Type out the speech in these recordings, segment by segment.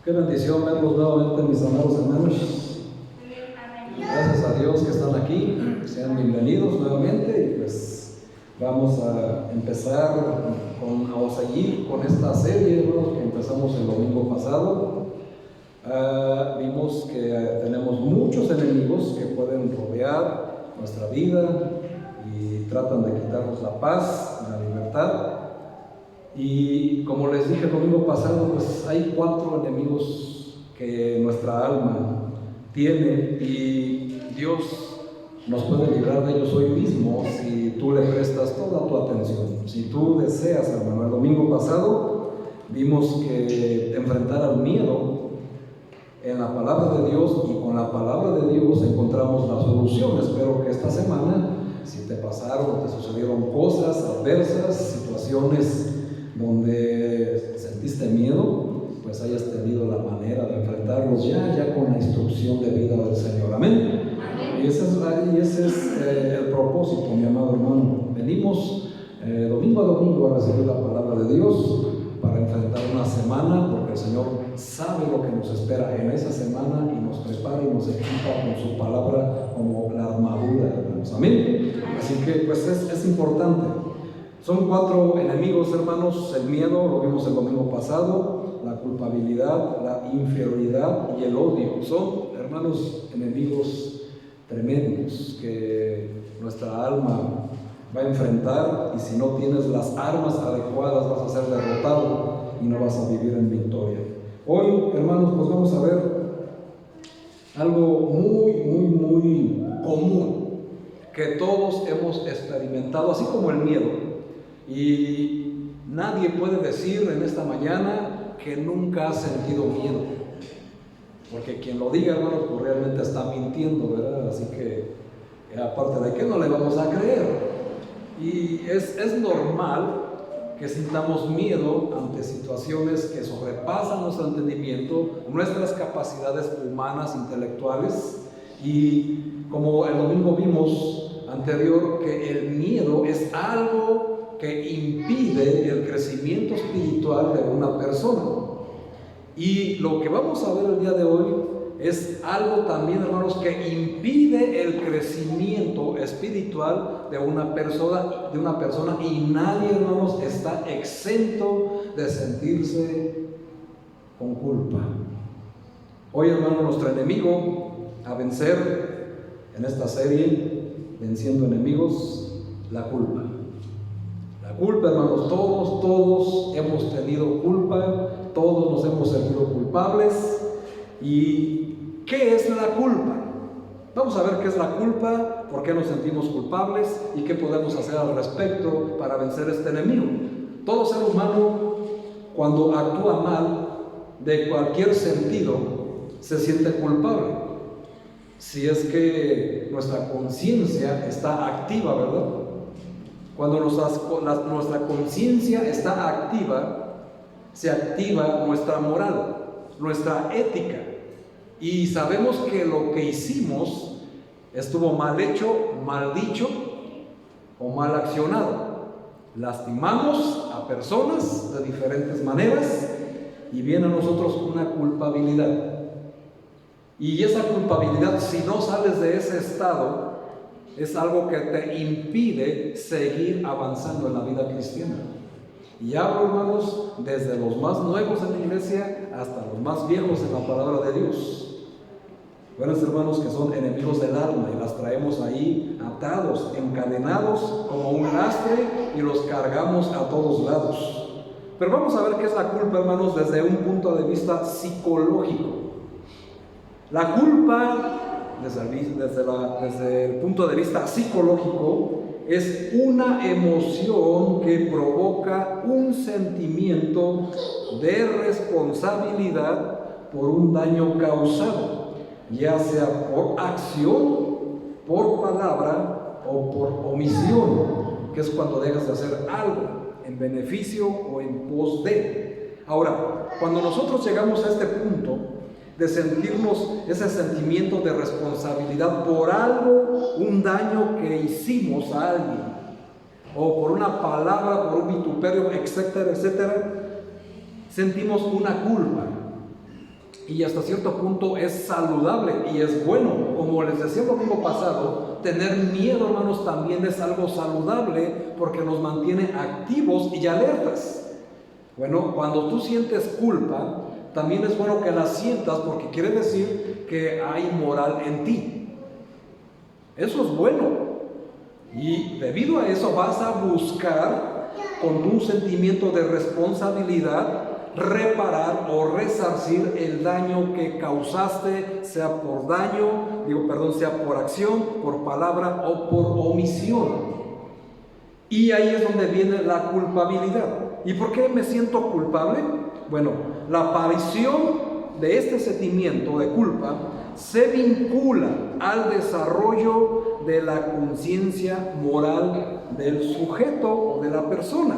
Qué bendición verlos nuevamente, mis amados hermanos. Gracias a Dios que están aquí. Sean bienvenidos nuevamente y pues vamos a empezar a seguir con esta serie, hermanos, que empezamos el domingo pasado. Vimos que tenemos muchos enemigos que pueden rodear nuestra vida y tratan de quitarnos la paz, la libertad. Y como les dije el domingo pasado, pues hay 4 enemigos que nuestra alma tiene y Dios nos puede librar de ellos hoy mismo si tú le prestas toda tu atención. Si tú deseas, hermano, el domingo pasado vimos que enfrentar al miedo en la palabra de Dios, y con la palabra de Dios encontramos la solución. Espero que esta semana, si te pasaron, te sucedieron cosas adversas, situaciones donde sentiste miedo, pues hayas tenido la manera de enfrentarlos ya con la instrucción de vida del Señor. Amén. Y ese es el propósito, mi amado hermano. Venimos domingo a domingo a recibir la palabra de Dios para enfrentar una semana, porque el Señor sabe lo que nos espera en esa semana y nos prepara y nos equipa con su palabra como la armadura, hermanos. Amén. Así que pues es importante. Son 4 enemigos, hermanos: el miedo, lo vimos el domingo pasado, la culpabilidad, la inferioridad y el odio. Son, hermanos, enemigos tremendos que nuestra alma va a enfrentar, y si no tienes las armas adecuadas vas a ser derrotado y no vas a vivir en victoria. Hoy, hermanos, pues vamos a ver algo muy común que todos hemos experimentado, así como el miedo. Y nadie puede decir en esta mañana que nunca ha sentido miedo, porque quien lo diga, hermanos, pues realmente está mintiendo, ¿verdad? Así que aparte de que no le vamos a creer. Y es normal que sintamos miedo ante situaciones que sobrepasan nuestro entendimiento, nuestras capacidades humanas, intelectuales. Y como el domingo vimos anterior, que el miedo es algo que impide el crecimiento espiritual de una persona. Y lo que vamos a ver el día de hoy es algo también, hermanos, que impide el crecimiento espiritual de una persona, y nadie, hermanos, está exento de sentirse con culpa. Hoy, hermano, nuestro enemigo a vencer en esta serie, Venciendo Enemigos, la culpa. La culpa, hermanos, todos hemos tenido culpa, todos nos hemos sentido culpables. ¿Y qué es la culpa? Vamos a ver qué es la culpa, por qué nos sentimos culpables y qué podemos hacer al respecto para vencer este enemigo. Todo ser humano, cuando actúa mal de cualquier sentido, se siente culpable. Si es que nuestra conciencia está activa, ¿verdad? Cuando nuestra conciencia está activa, se activa nuestra moral, nuestra ética, y sabemos que lo que hicimos estuvo mal hecho, mal dicho o mal accionado. Lastimamos a personas de diferentes maneras y viene a nosotros una culpabilidad. Y esa culpabilidad, si no sales de ese estado, es algo que te impide seguir avanzando en la vida cristiana. Y hablo, hermanos, desde los más nuevos en la iglesia hasta los más viejos en la palabra de Dios. Buenos hermanos que son enemigos del alma y las traemos ahí atados, encadenados como un lastre, y los cargamos a todos lados. Pero vamos a ver qué es la culpa, hermanos, desde un punto de vista psicológico. La culpa, desde el punto de vista psicológico, es una emoción que provoca un sentimiento de responsabilidad por un daño causado, ya sea por acción, por palabra o por omisión, que es cuando dejas de hacer algo en beneficio o en pos de. Ahora, cuando nosotros llegamos a este punto de sentirnos ese sentimiento de responsabilidad por algo, un daño que hicimos a alguien, o por una palabra, por un vituperio, etcétera, sentimos una culpa. y hasta cierto punto es saludable y es bueno. Como les decía el domingo pasado, tener miedo, hermanos, también es algo saludable porque nos mantiene activos y alertas. Bueno, cuando tú sientes culpa, también es bueno que la sientas porque quiere decir que hay moral en ti. Eso es bueno. Y debido a eso vas a buscar con un sentimiento de responsabilidad reparar o resarcir el daño que causaste, sea por sea por acción, por palabra o por omisión. Y ahí es donde viene la culpabilidad. ¿Y por qué me siento culpable? Bueno, la aparición de este sentimiento de culpa se vincula al desarrollo de la conciencia moral del sujeto o de la persona.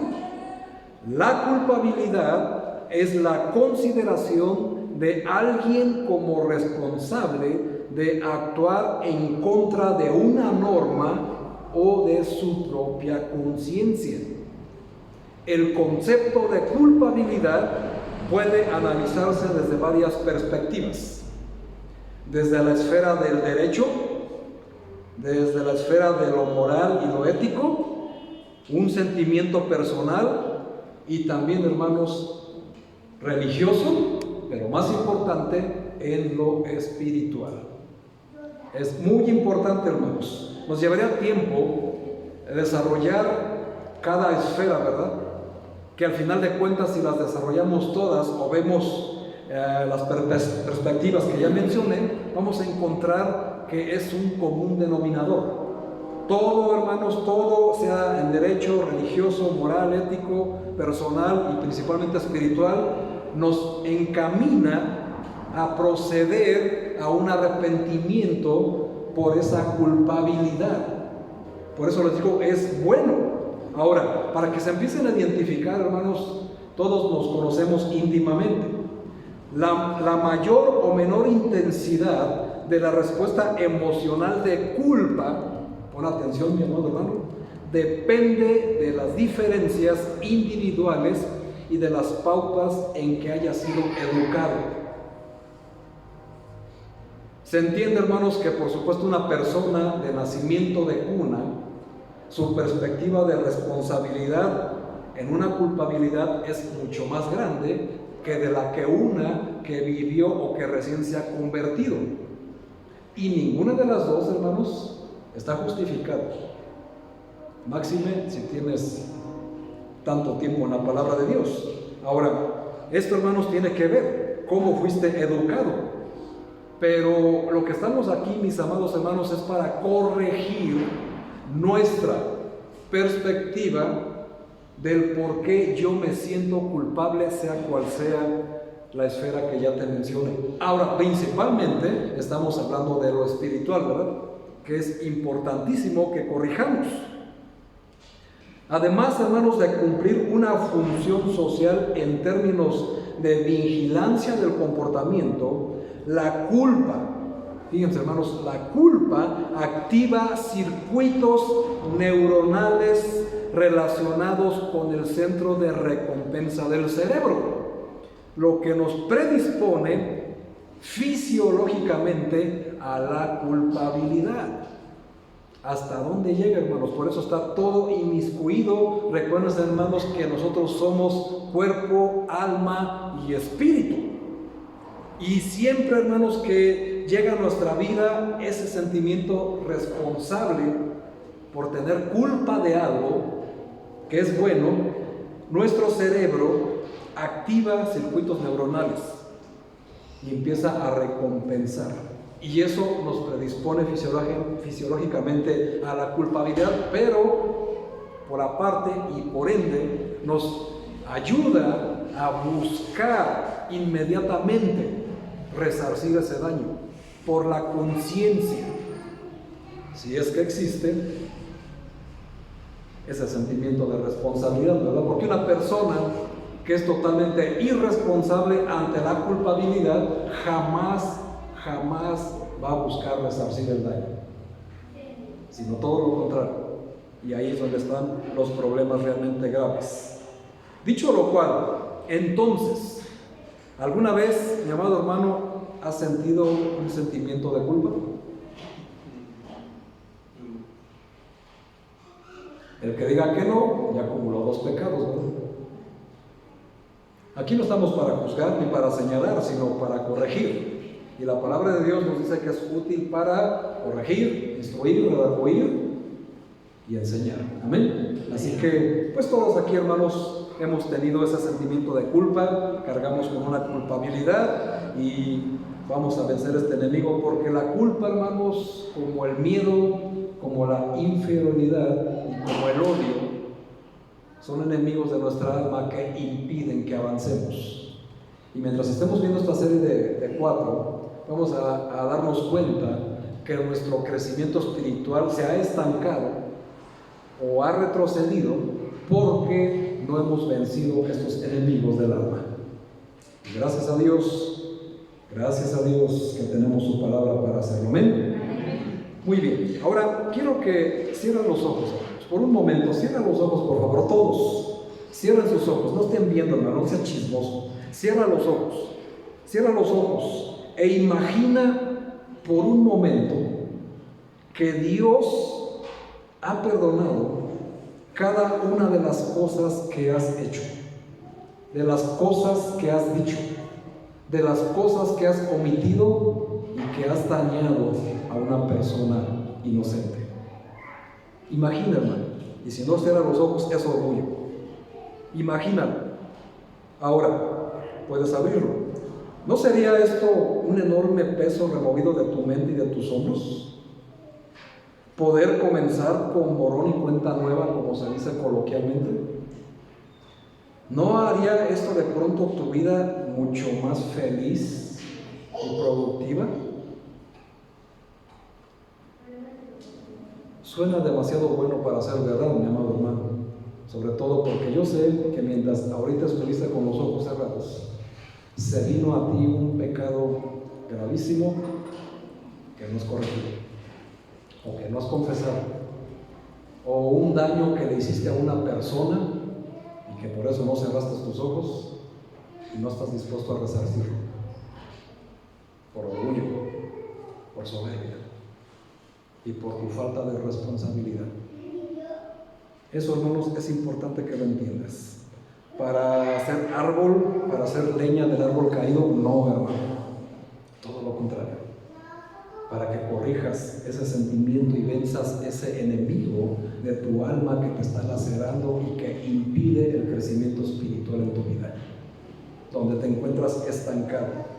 La culpabilidad es la consideración de alguien como responsable de actuar en contra de una norma o de su propia conciencia. El concepto de culpabilidad puede analizarse desde varias perspectivas. Desde la esfera del derecho, desde la esfera de lo moral y lo ético, un sentimiento personal y también, hermanos, religioso, pero más importante, en lo espiritual. Es muy importante, hermanos. Nos llevaría tiempo desarrollar cada esfera, ¿verdad? Que al final de cuentas, si las desarrollamos todas o vemos las perspectivas que ya mencioné, vamos a encontrar que es un común denominador. Todo, hermanos, todo, sea en derecho, religioso, moral, ético, personal y principalmente espiritual, nos encamina a proceder a un arrepentimiento por esa culpabilidad. Por eso les digo, es bueno. Ahora, para que se empiecen a identificar, hermanos, todos nos conocemos íntimamente. La mayor o menor intensidad de la respuesta emocional de culpa, pon atención, mi hermano, depende de las diferencias individuales y de las pautas en que haya sido educado. Se entiende, hermanos, que por supuesto una persona de nacimiento de cuna, su perspectiva de responsabilidad en una culpabilidad es mucho más grande que de la que una que vivió o que recién se ha convertido. Y ninguna de las dos, hermanos, está justificada. Máxime si tienes tanto tiempo en la palabra de Dios. Ahora, esto, hermanos, tiene que ver cómo fuiste educado. Pero lo que estamos aquí, mis amados hermanos, es para corregir nuestra perspectiva del por qué yo me siento culpable, sea cual sea la esfera que ya te mencioné. Ahora, principalmente estamos hablando de lo espiritual, ¿verdad? Que es importantísimo que corrijamos. Además, hermanos, de cumplir una función social en términos de vigilancia del comportamiento, la culpa, fíjense, hermanos, la culpa activa circuitos neuronales relacionados con el centro de recompensa del cerebro, lo que nos predispone fisiológicamente a la culpabilidad. ¿Hasta dónde llega, hermanos? Por eso está todo inmiscuido. Recuerden, hermanos, que nosotros somos cuerpo, alma y espíritu. Y siempre, hermanos, que llega a nuestra vida ese sentimiento responsable por tener culpa de algo que es bueno, nuestro cerebro activa circuitos neuronales y empieza a recompensar. Y eso nos predispone fisiológicamente a la culpabilidad, pero por aparte y por ende nos ayuda a buscar inmediatamente resarcir ese daño por la conciencia, si es que existe ese sentimiento de responsabilidad, ¿verdad? Porque una persona que es totalmente irresponsable ante la culpabilidad jamás va a buscar resarcir el daño, sino todo lo contrario. Y ahí es donde están los problemas realmente graves. Dicho lo cual, entonces, ¿Alguna vez, mi amado hermano, has sentido un sentimiento de culpa? El que diga que no, ya acumuló 2 pecados, ¿verdad? Aquí no estamos para juzgar ni para señalar, sino para corregir. Y la palabra de Dios nos dice que es útil para corregir, instruir, redarguir y enseñar. Amén. Así que, pues todos aquí, hermanos, hemos tenido ese sentimiento de culpa, cargamos con una culpabilidad y vamos a vencer este enemigo, porque la culpa, hermanos, como el miedo, como la inferioridad y como el odio, son enemigos de nuestra alma que impiden que avancemos. Y mientras estemos viendo esta serie de 4, vamos a darnos cuenta que nuestro crecimiento espiritual se ha estancado o ha retrocedido porque no hemos vencido estos enemigos del alma. Y gracias a Dios que tenemos su palabra para hacerlo. Amén. Muy bien, ahora quiero que cierren los ojos, hermanos. Por un momento, cierren los ojos, por favor, todos. Cierren sus ojos, no estén viendo, hermano, no sean chismosos. Cierra los ojos e imagina por un momento que Dios ha perdonado cada una de las cosas que has hecho, de las cosas que has dicho, de las cosas que has omitido y que has dañado a una persona inocente. Imagina, hermano, y si no cierra los ojos, es orgullo. Imagínalo. Ahora, puedes abrirlo. ¿No sería esto un enorme peso removido de tu mente y de tus hombros? Poder comenzar con borrón y cuenta nueva, como se dice coloquialmente. ¿No haría esto de pronto tu vida mucho más feliz y productiva? Suena demasiado bueno para ser verdad, mi amado hermano. Sobre todo porque yo sé que mientras ahorita estuviste con los ojos cerrados, se vino a ti un pecado gravísimo que no has corregido, o que no has confesado, o un daño que le hiciste a una persona y que por eso no cerraste tus ojos y no estás dispuesto a resarcirlo, por orgullo, por soberbia y por tu falta de responsabilidad. Eso, hermanos, es importante que lo entiendas. Para hacer árbol, para hacer leña del árbol caído, no, hermano. Todo lo contrario. Para que corrijas ese sentimiento y venzas ese enemigo de tu alma que te está lacerando y que impide el crecimiento espiritual en tu vida, donde te encuentras estancado.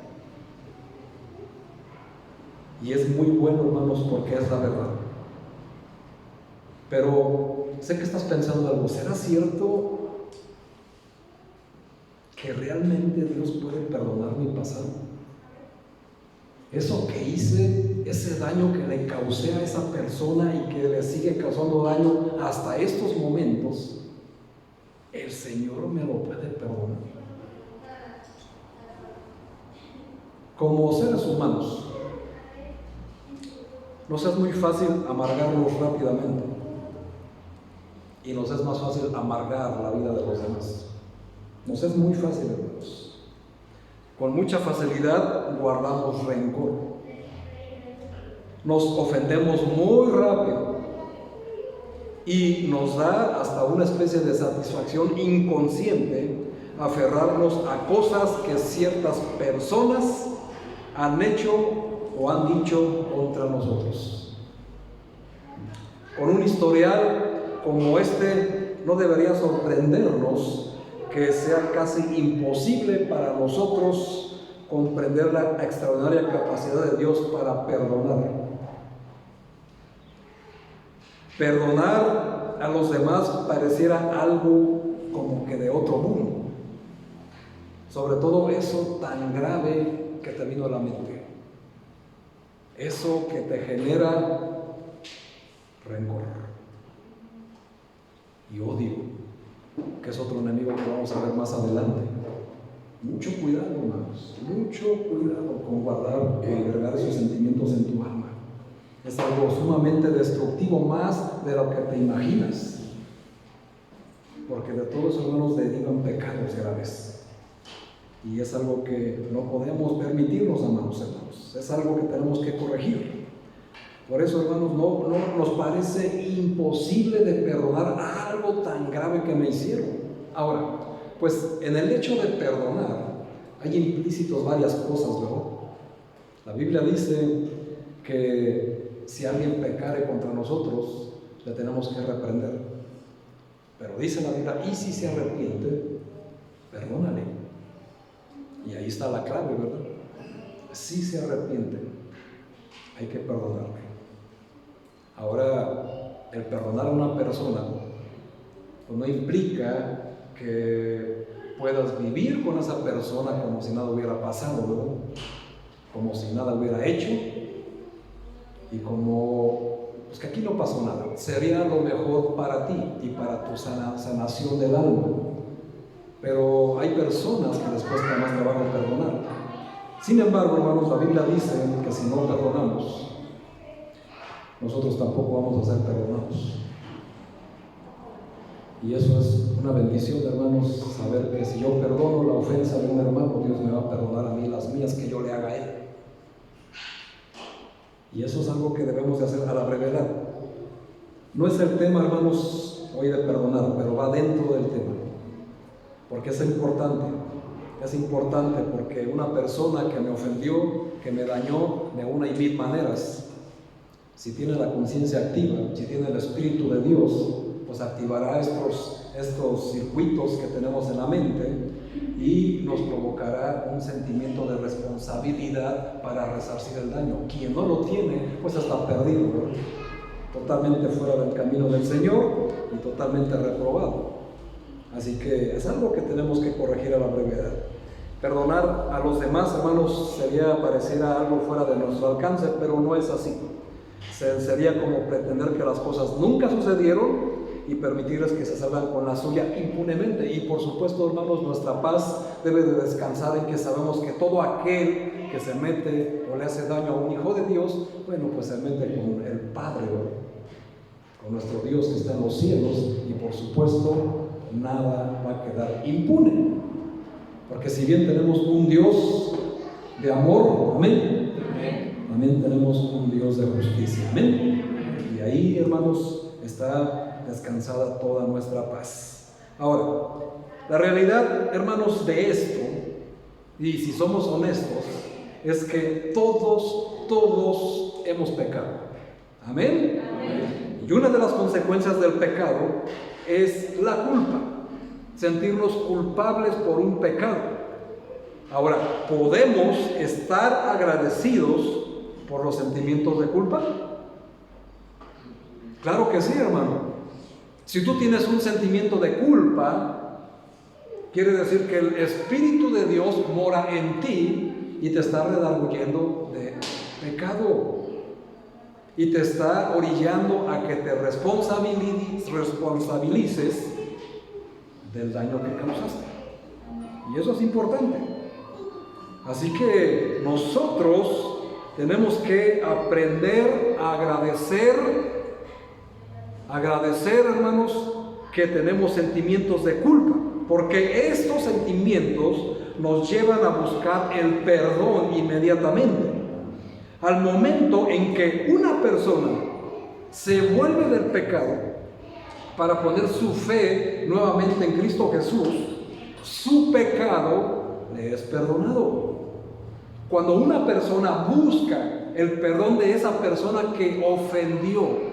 Y es muy bueno, hermanos, porque es la verdad. Pero sé que estás pensando algo. ¿Será cierto que realmente Dios puede perdonar mi pasado? Eso que hice, ese daño que le causé a esa persona y que le sigue causando daño hasta estos momentos, el Señor me lo puede perdonar. Como seres humanos, nos es muy fácil amargarnos rápidamente y nos es más fácil amargar la vida de los demás. Nos es muy fácil, hermanos. Con mucha facilidad guardamos rencor. Nos ofendemos muy rápido y nos da hasta una especie de satisfacción inconsciente aferrarnos a cosas que ciertas personas han hecho o han dicho contra nosotros. Con un historial como este, no debería sorprendernos que sea casi imposible para nosotros comprender la extraordinaria capacidad de Dios para perdonar. Perdonar a los demás pareciera algo como que de otro mundo. Sobre todo eso tan grave que te vino a la mente. Eso que te genera rencor y odio, que es otro enemigo que vamos a ver más adelante. Mucho cuidado, hermanos, mucho cuidado con guardar y albergar esos sentimientos en tu alma. Es algo sumamente destructivo, más de lo que te imaginas, porque de todos, hermanos, derivan pecados graves. Y es algo que no podemos permitirnos, amados hermanos. Es algo que tenemos que corregir. Por eso, hermanos, no nos parece imposible de perdonar algo tan grave que me hicieron. Ahora, pues en el hecho de perdonar hay implícitos varias cosas, ¿verdad? La Biblia dice que si alguien pecare contra nosotros, le tenemos que reprender. Pero dice la Biblia, y si se arrepiente, perdónale. Y ahí está la clave, ¿verdad? Si se arrepiente, hay que perdonarle. Ahora, el perdonar a una persona pues no implica que puedas vivir con esa persona como si nada hubiera pasado, ¿verdad? Como si nada hubiera hecho y como pues que aquí no pasó nada. Sería lo mejor para ti y para tu sanación del alma. Pero hay personas que les cuesta más trabajo perdonar. Sin embargo, hermanos, la Biblia dice que si no perdonamos, nosotros tampoco vamos a ser perdonados. Y eso es una bendición, hermanos, saber que si yo perdono la ofensa de un hermano, Dios me va a perdonar a mí las mías que yo le haga a él. Y eso es algo que debemos de hacer a la brevedad. No es el tema, hermanos, hoy de perdonar, pero va dentro del tema. Porque es importante porque una persona que me ofendió, que me dañó de una y mil maneras, si tiene la conciencia activa, si tiene el Espíritu de Dios, pues activará estos circuitos que tenemos en la mente y nos provocará un sentimiento de responsabilidad para resarcir el daño. Quien no lo tiene, pues está perdido, ¿verdad? Totalmente fuera del camino del Señor y totalmente reprobado. Así que es algo que tenemos que corregir a la brevedad. Perdonar a los demás, hermanos, pareciera algo fuera de nuestro alcance, pero no es así. Sería como pretender que las cosas nunca sucedieron y permitirles que se salgan con la suya impunemente. Y por supuesto, hermanos, nuestra paz debe de descansar en que sabemos que todo aquel que se mete o le hace daño a un hijo de Dios, bueno, pues se mete con el Padre, con nuestro Dios que está en los cielos, y por supuesto nada va a quedar impune, porque si bien tenemos un Dios de amor, amén, también tenemos un Dios de justicia, amén, y ahí, hermanos, está descansada toda nuestra paz. Ahora, la realidad, hermanos, de esto, y si somos honestos, es que todos hemos pecado, amén. Y una de las consecuencias del pecado es la culpa, sentirnos culpables por un pecado. Ahora, ¿podemos estar agradecidos por los sentimientos de culpa? Claro que sí, hermano. Si tú tienes un sentimiento de culpa, quiere decir que el Espíritu de Dios mora en ti y te está redarguyendo de pecado. Y te está orillando a que te responsabilices del daño que causaste. Y eso es importante. Así que nosotros tenemos que aprender a agradecer, hermanos, que tenemos sentimientos de culpa, porque estos sentimientos nos llevan a buscar el perdón inmediatamente. Al momento en que una persona se vuelve del pecado para poner su fe nuevamente en Cristo Jesús, su pecado le es perdonado. Cuando una persona busca el perdón de esa persona que ofendió,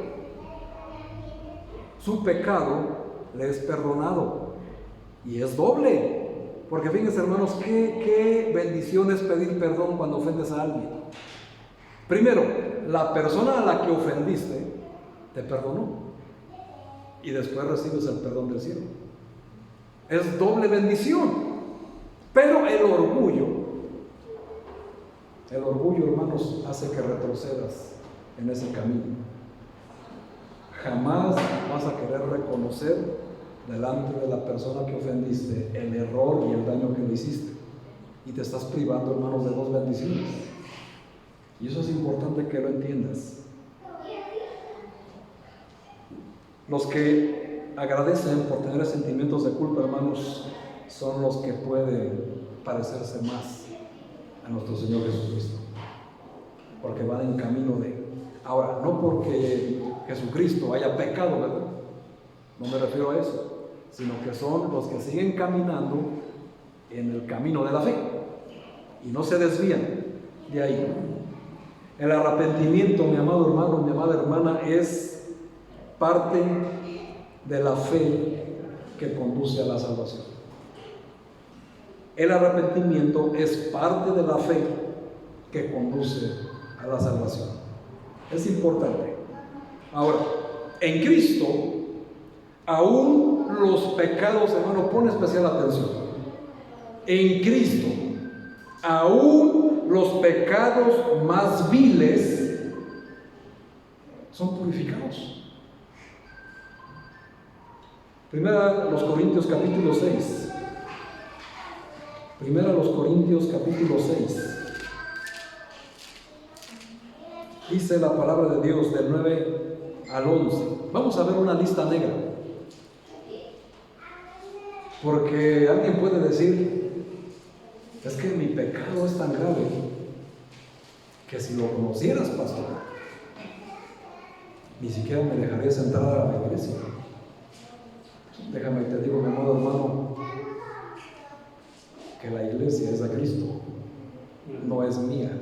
su pecado le es perdonado. Y es doble. Porque fíjense, hermanos, qué bendición es pedir perdón cuando ofendes a alguien. Primero, la persona a la que ofendiste te perdonó y después recibes el perdón del cielo. Es doble bendición. Pero el orgullo, hermanos, hace que retrocedas en ese camino. Jamás vas a querer reconocer delante de la persona que ofendiste el error y el daño que le hiciste. Y te estás privando, hermanos, de dos bendiciones. Y eso es importante que lo entiendas. Los que agradecen por tener sentimientos de culpa, hermanos, son los que pueden parecerse más a nuestro Señor Jesucristo, porque van en camino de... Ahora, no porque Jesucristo haya pecado, ¿verdad? No me refiero a eso, sino que son los que siguen caminando en el camino de la fe y no se desvían de ahí. El arrepentimiento, mi amado hermano, mi amada hermana, es parte de la fe que conduce a la salvación. El arrepentimiento es parte de la fe que conduce a la salvación. Es importante. Ahora, en Cristo, aún los pecados, hermano, pon especial atención. En Cristo, aún los pecados más viles son purificados. Primera los Corintios capítulo 6. Primera los Corintios capítulo 6. Dice la palabra de Dios del 9 al 11. Vamos a ver una lista negra. Porque alguien puede decir, es que mi pecado es tan grave que si lo conocieras, pastor, ni siquiera me dejarías entrar a la iglesia. Déjame te digo, mi amado hermano, que la iglesia es a Cristo, no es mía.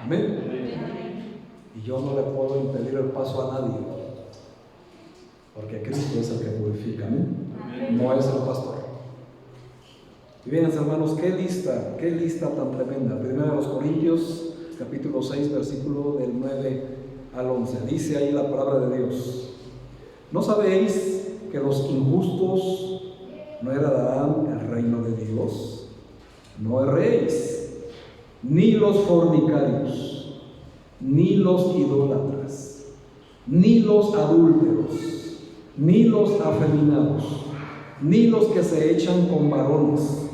Amén. Y yo no le puedo impedir el paso a nadie, porque Cristo es el que purifica, no es el pastor. Y bien, hermanos, qué lista tan tremenda. Primero los Corintios capítulo 6, versículo del 9 al 11. Dice ahí la palabra de Dios: ¿no sabéis que los injustos no heredarán el reino de Dios? No erréis, ni los fornicarios, ni los idólatras, ni los adúlteros, ni los afeminados, ni los que se echan con varones,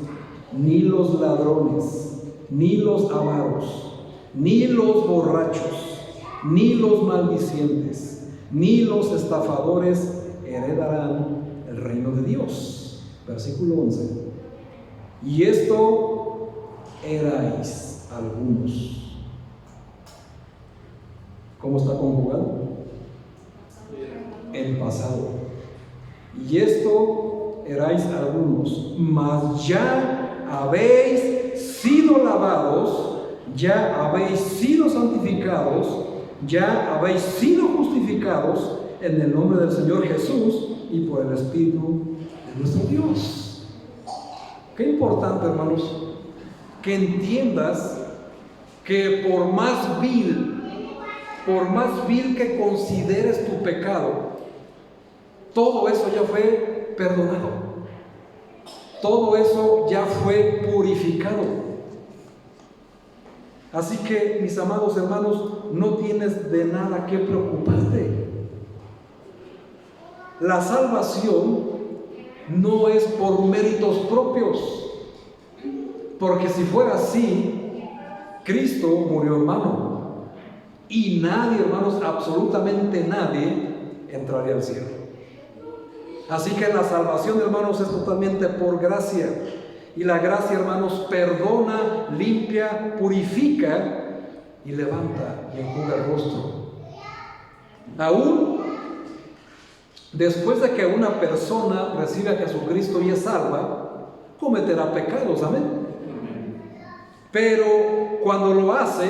ni los ladrones, ni los avaros, ni los borrachos, ni los maldicientes, ni los estafadores heredarán el reino de Dios. Versículo 11. Y esto erais algunos. ¿Cómo está conjugado? En pasado. Y esto erais algunos, mas ya habéis sido lavados, ya habéis sido santificados, ya habéis sido justificados en el nombre del Señor Jesús y por el Espíritu de nuestro Dios. Qué importante, hermanos, que entiendas que por más vil que consideres tu pecado, todo eso ya fue perdonado, todo eso ya fue purificado. Así que, mis amados hermanos, no tienes de nada que preocuparte. La salvación no es por méritos propios, porque si fuera así, Cristo murió en vano y nadie, hermanos, absolutamente nadie entraría al cielo. Así que la salvación, hermanos, es totalmente por gracia, y la gracia, hermanos, perdona, limpia, purifica y levanta y enjuga el rostro. Aún después de que una persona recibe a Jesucristo y es salva, cometerá pecados, amén. Pero cuando lo hace,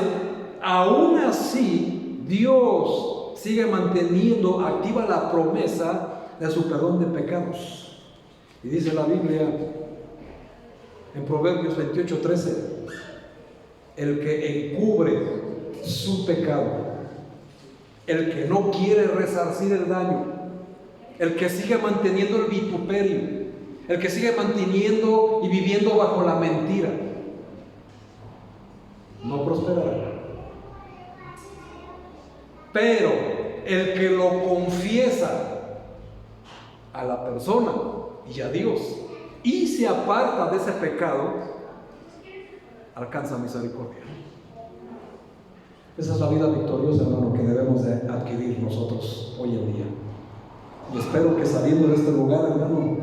aún así Dios sigue manteniendo activa la promesa de su perdón de pecados. Y dice la Biblia en Proverbios 28:13: el que encubre su pecado, el que no quiere resarcir el daño, el que sigue manteniendo el vituperio, el que sigue manteniendo y viviendo bajo la mentira, no prosperará. Pero el que lo confiesa a la persona y a Dios y se aparta de ese pecado, alcanza misericordia. Esa es la vida victoriosa, hermano, que debemos de adquirir nosotros hoy en día. Y espero que saliendo de este lugar, hermano,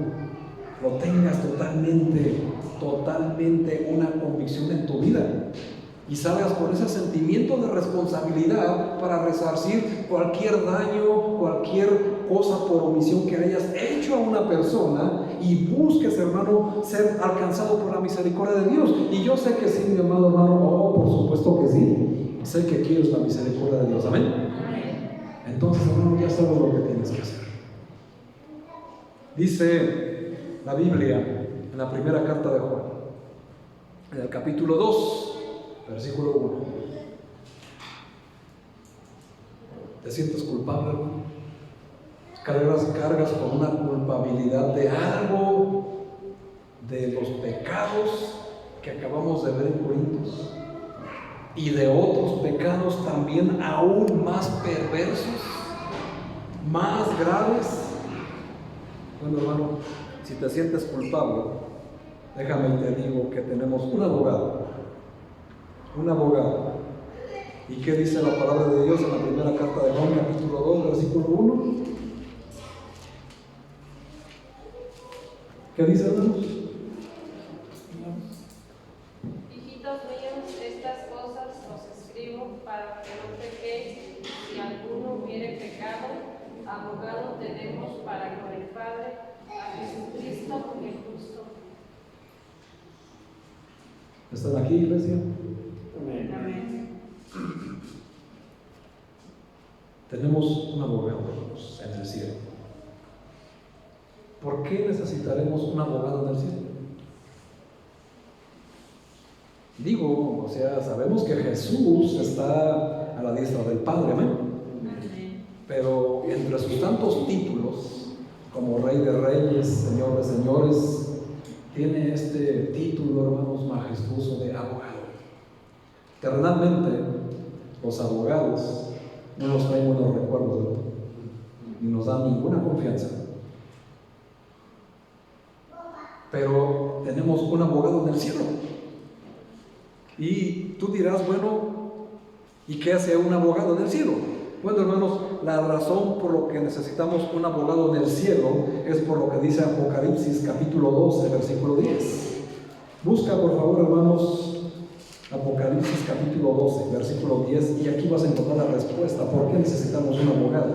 lo tengas totalmente totalmente una convicción en tu vida y salgas con ese sentimiento de responsabilidad para resarcir cualquier daño, cualquier cosa por omisión que hayas hecho a una persona, y busques, hermano, ser alcanzado por la misericordia de Dios. Y yo sé que sí, mi amado hermano, por supuesto que sí, sé que quieres la misericordia de Dios, amén. Entonces, hermano, ya sabes lo que tienes que hacer. Dice la Biblia en la primera carta de Juan, en el capítulo 2, versículo 1. ¿Te sientes culpable, hermano? Cargas con una culpabilidad de algo, de los pecados que acabamos de ver en Corintios, y de otros pecados también aún más perversos, más graves. Bueno, hermano, si te sientes culpable, déjame y te digo que tenemos un abogado. ¿Y qué dice la palabra de Dios en la primera carta de Juan, capítulo 2, versículo 1? ¿Qué dice, hermanos? Hijitos míos, estas cosas os escribo para que no pequéis. Si alguno hubiere pecado, abogado tenemos para con el Padre, a Jesucristo el justo. ¿Están aquí, iglesia? Amén. Tenemos un abogado en el cielo. ¿Por qué necesitaremos un abogado en el cielo? Digo, sabemos que Jesús está a la diestra del Padre, amén. Pero entre sus tantos títulos, como Rey de Reyes, Señor de Señores, tiene este título, hermanos, majestuoso de abogado. Terrenalmente, los abogados no nos traen buenos recuerdos, ¿verdad? Ni nos dan ninguna confianza. Pero tenemos un abogado en el cielo. Y tú dirás, bueno, ¿y qué hace un abogado en el cielo? Bueno, hermanos, la razón por lo que necesitamos un abogado en el cielo es por lo que dice Apocalipsis capítulo 12, versículo 10. Busca, por favor, hermanos, Apocalipsis capítulo 12, versículo 10, y aquí vas a encontrar la respuesta. ¿Por qué necesitamos un abogado?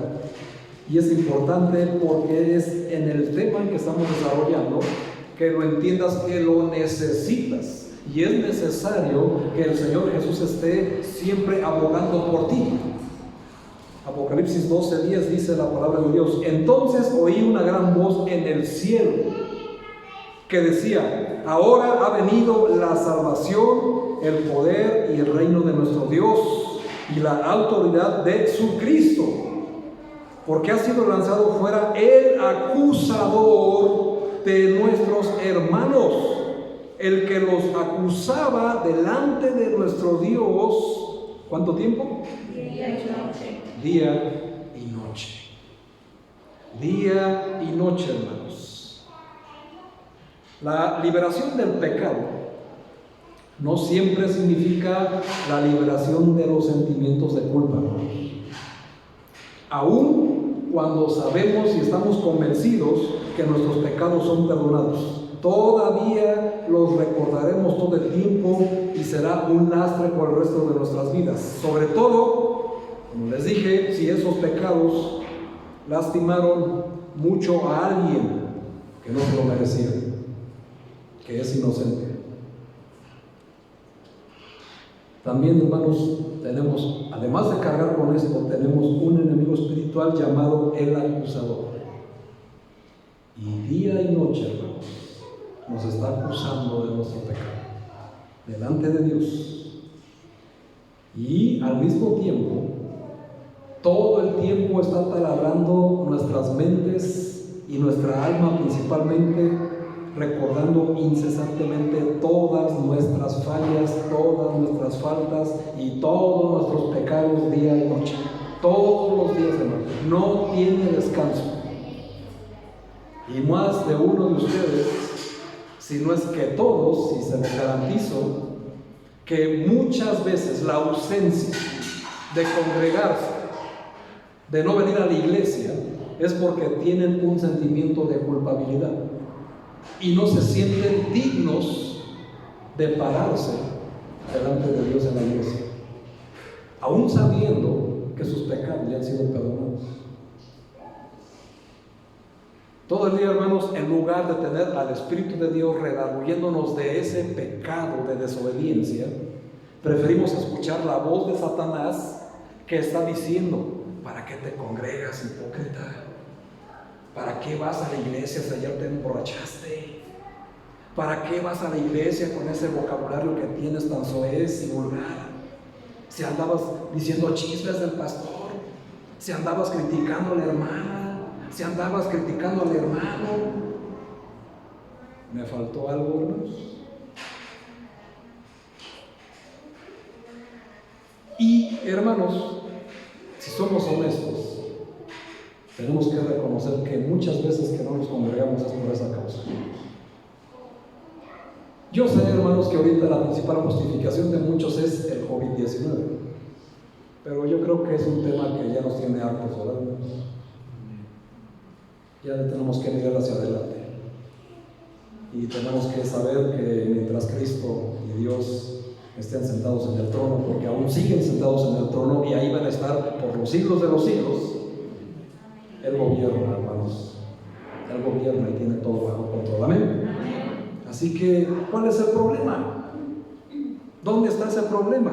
Y es importante porque es en el tema en que estamos desarrollando que lo entiendas, que lo necesitas. Y es necesario que el Señor Jesús esté siempre abogando por ti. Apocalipsis 12:10 dice la palabra de Dios: entonces oí una gran voz en el cielo que decía: ahora ha venido la salvación, el poder y el reino de nuestro Dios y la autoridad de su Cristo, porque ha sido lanzado fuera el acusador de nuestros hermanos, el que los acusaba delante de nuestro Dios. ¿Cuánto tiempo? Día y noche. Día y noche. Día y noche, hermanos. La liberación del pecado no siempre significa la liberación de los sentimientos de culpa, hermanos. Aún cuando sabemos y estamos convencidos que nuestros pecados son perdonados, todavía los recordaremos todo el tiempo y será un lastre por el resto de nuestras vidas. Sobre todo, como les dije, si esos pecados lastimaron mucho a alguien que no se lo merecía, que es inocente. También, hermanos, tenemos, además de cargar con esto, tenemos un enemigo espiritual llamado el acusador. Y día y noche, hermanos, nos está acusando de nuestro pecado delante de Dios. Y al mismo tiempo, todo el tiempo está taladrando nuestras mentes y nuestra alma, principalmente, recordando incesantemente todas nuestras fallas, todas nuestras faltas y todos nuestros pecados día y noche. Todos los días, hermanos. No tiene descanso. Y más de uno de ustedes, si no es que todos, y se los garantizo, que muchas veces la ausencia de congregarse, de no venir a la iglesia, es porque tienen un sentimiento de culpabilidad y no se sienten dignos de pararse delante de Dios en la iglesia, aún sabiendo que sus pecados ya han sido perdonados. Todo el día, hermanos, en lugar de tener al Espíritu de Dios redarguyéndonos de ese pecado de desobediencia, preferimos escuchar la voz de Satanás que está diciendo: ¿para qué te congregas, hipócrita? ¿Para qué vas a la iglesia si ayer te emborrachaste? ¿Para qué vas a la iglesia con ese vocabulario que tienes tan soez y vulgar? Si andabas diciendo chismes del pastor, si andabas criticando a la hermana, si andabas criticando al hermano. ¿Me faltó algo, hermanos? Y, hermanos, si somos honestos, tenemos que reconocer que muchas veces que no nos congregamos es por esa causa. Yo sé, hermanos, que ahorita la principal justificación de muchos es el COVID-19, pero yo creo que es un tema que ya nos tiene hartos, ¿verdad? Ya tenemos que mirar hacia adelante y tenemos que saber que mientras Cristo y Dios estén sentados en el trono, porque aún siguen sentados en el trono y ahí van a estar por los siglos de los siglos, Él gobierna, hermanos. Él gobierna y tiene todo bajo control. Amén. Así que, ¿cuál es el problema? ¿Dónde está ese problema?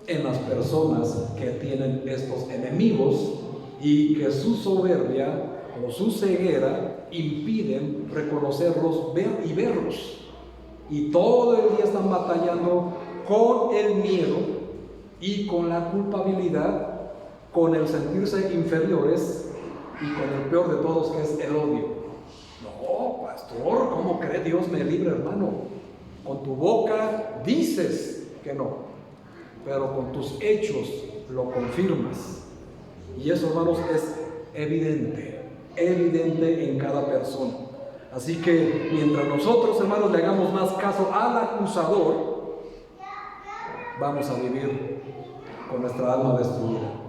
En las personas que tienen estos enemigos y que su soberbia o su ceguera impiden reconocerlos, ver y verlos. Y todo el día están batallando con el miedo y con la culpabilidad, con el sentirse inferiores y con el peor de todos, que es el odio. No, pastor, ¿cómo cree? Dios me libre, hermano. Con tu boca dices que no, pero con tus hechos lo confirmas. Y eso, hermanos, es evidente en cada persona. Así que mientras nosotros, hermanos, le hagamos más caso al acusador, vamos a vivir con nuestra alma destruida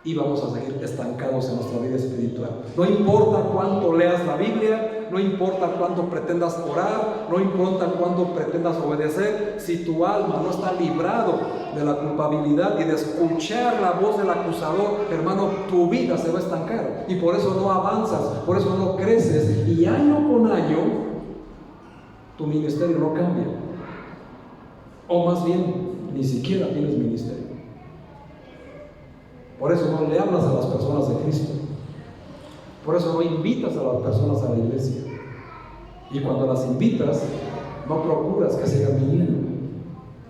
y vamos a seguir estancados en nuestra vida espiritual. No importa cuánto leas la Biblia, no importa cuánto pretendas orar, no importa cuánto pretendas obedecer, si tu alma no está librado de la culpabilidad y de escuchar la voz del acusador, hermano, tu vida se va a estancar y por eso no avanzas, por eso no creces, y año con año tu ministerio no cambia, o más bien ni siquiera tienes ministerio. Por eso no le hablas a las personas de Cristo. Por eso no invitas a las personas a la iglesia. Y cuando las invitas, no procuras que sigan viniendo.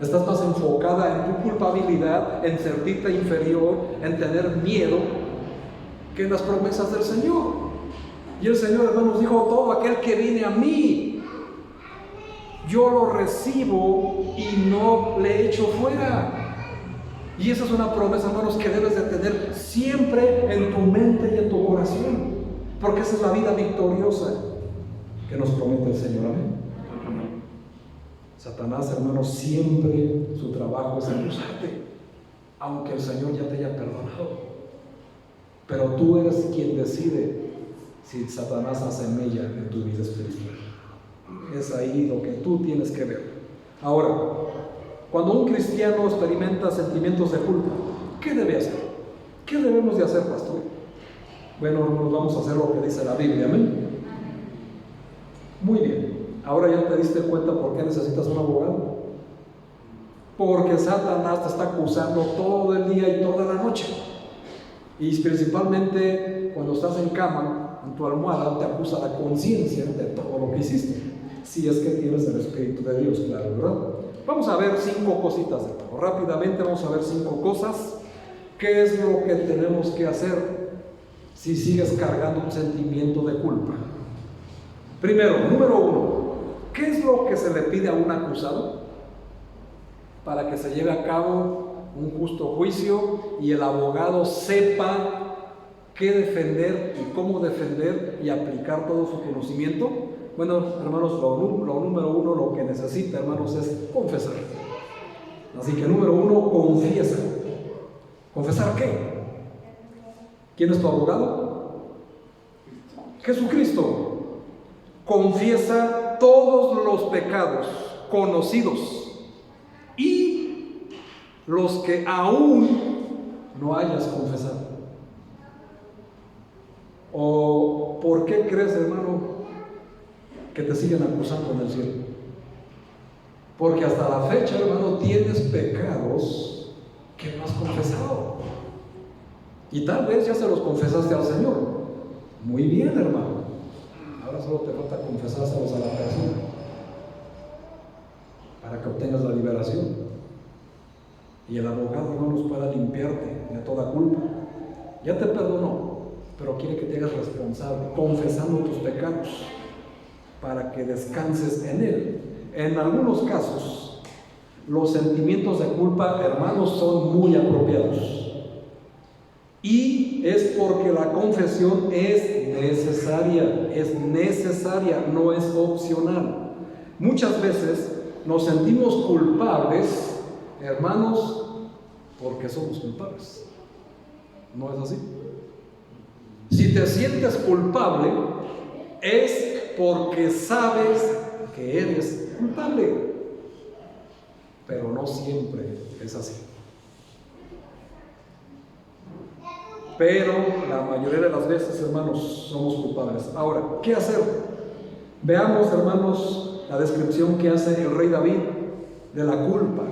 Estás más enfocada en tu culpabilidad, en sentirte inferior, en tener miedo, que en las promesas del Señor. Y el Señor, hermanos, dijo: todo aquel que viene a mí, yo lo recibo y no le echo fuera. Y esa es una promesa, hermanos, que debes de tener siempre en tu mente y en tu corazón, porque esa es la vida victoriosa que nos promete el Señor. Amén. Satanás, hermanos, siempre su trabajo es acusarte, aunque el Señor ya te haya perdonado. Pero tú eres quien decide si Satanás hace mella en tu vida espiritual. Es ahí lo que tú tienes que ver. Ahora, cuando un cristiano experimenta sentimientos de culpa, ¿qué debe hacer? ¿Qué debemos de hacer, pastor? Bueno, hermanos, vamos a hacer lo que dice la Biblia. Amén. Muy bien. Ahora ya te diste cuenta por qué necesitas un abogado. Porque Satanás te está acusando todo el día y toda la noche. Y principalmente cuando estás en cama, en tu almohada, te acusa la conciencia de todo lo que hiciste. Si es que tienes el Espíritu de Dios, claro, ¿verdad? Vamos a ver 5 cositas de todo. Rápidamente vamos a ver 5 cosas. ¿Qué es lo que tenemos que hacer si sigues cargando un sentimiento de culpa? Primero, número 1, ¿qué es lo que se le pide a un acusado? Para que se lleve a cabo un justo juicio y el abogado sepa qué defender y cómo defender y aplicar todo su conocimiento. Bueno, hermanos, lo número 1, lo que necesita, hermanos, es confesar. Así que número 1, confiesa. ¿Confesar qué? ¿Quién es tu abogado? Jesucristo. Confiesa todos los pecados conocidos, y los que aún no hayas confesado. ¿O por qué crees, hermano, que te siguen acusando en el cielo? Porque hasta la fecha, hermano, tienes pecados que no has confesado. Y tal vez ya se los confesaste al Señor. Muy bien, hermano. Ahora solo te falta confesárselos a la persona para que obtengas la liberación. Y el abogado, hermanos, pueda limpiarte de toda culpa. Ya te perdonó, pero quiere que te hagas responsable, confesando tus pecados, para que descanses en Él. En algunos casos, los sentimientos de culpa, hermanos, son muy apropiados. Y es porque la confesión es necesaria, no es opcional. Muchas veces nos sentimos culpables, hermanos, porque somos culpables. ¿No es así? Si te sientes culpable, es porque sabes que eres culpable. Pero no siempre es así. Pero la mayoría de las veces, hermanos, somos culpables. Ahora, ¿qué hacer? Veamos, hermanos, la descripción que hace el rey David de la culpa,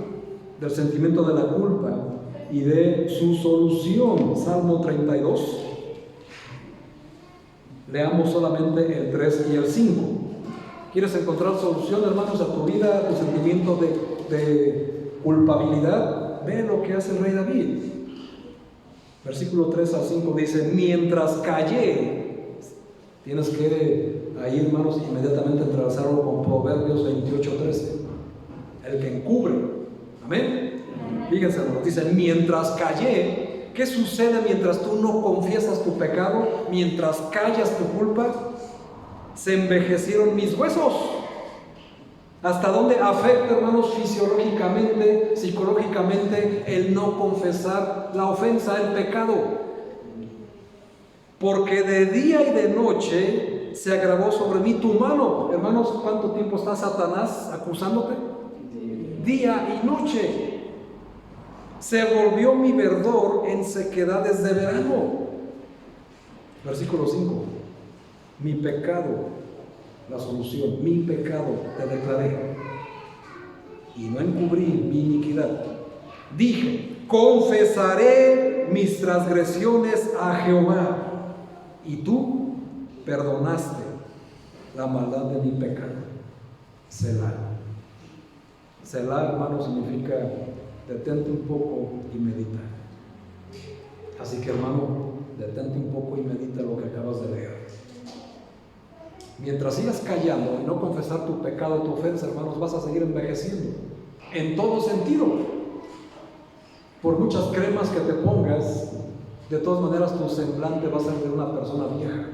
del sentimiento de la culpa y de su solución. Salmo 32. Leamos solamente el 3 y el 5. ¿Quieres encontrar solución, hermanos, a tu vida, a tu sentimiento de culpabilidad? Ve lo que hace el rey David. Versículo 3 al 5 dice: mientras callé. Tienes que ahí, hermanos, inmediatamente entrelazarlo con Proverbios 28:13. El que encubre. Amén. Fíjense, hermanos, dice: mientras callé. ¿Qué sucede mientras tú no confiesas tu pecado? Mientras callas tu culpa, se envejecieron mis huesos. ¿Hasta dónde afecta, hermanos, fisiológicamente, psicológicamente, el no confesar la ofensa, el pecado? Porque de día y de noche se agravó sobre mí tu mano. Hermanos, ¿cuánto tiempo está Satanás acusándote? Día y noche. Se volvió mi verdor en sequedades de verano. Versículo 5. Mi pecado, la solución, mi pecado te declaré, y no encubrí mi iniquidad. Dije: confesaré mis transgresiones a Jehová, y tú perdonaste la maldad de mi pecado. Selah. Selah, hermano, significa detente un poco y medita. Así que, hermano, detente un poco y medita lo que acabas de leer. Mientras sigas callando y no confesar tu pecado, tu ofensa, hermanos, vas a seguir envejeciendo en todo sentido. Por muchas cremas que te pongas, de todas maneras tu semblante va a ser de una persona vieja.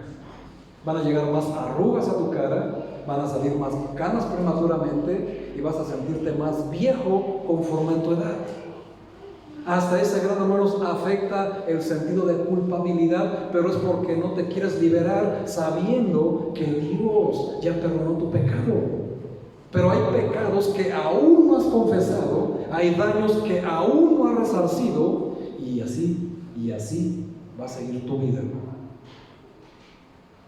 Van a llegar más arrugas a tu cara, van a salir más canas prematuramente y vas a sentirte más viejo conforme a tu edad. Hasta ese grado, hermanos, afecta el sentido de culpabilidad, pero es porque no te quieres liberar sabiendo que Dios ya perdonó tu pecado. Pero hay pecados que aún no has confesado, hay daños que aún no has resarcido, y así va a seguir tu vida, hermano,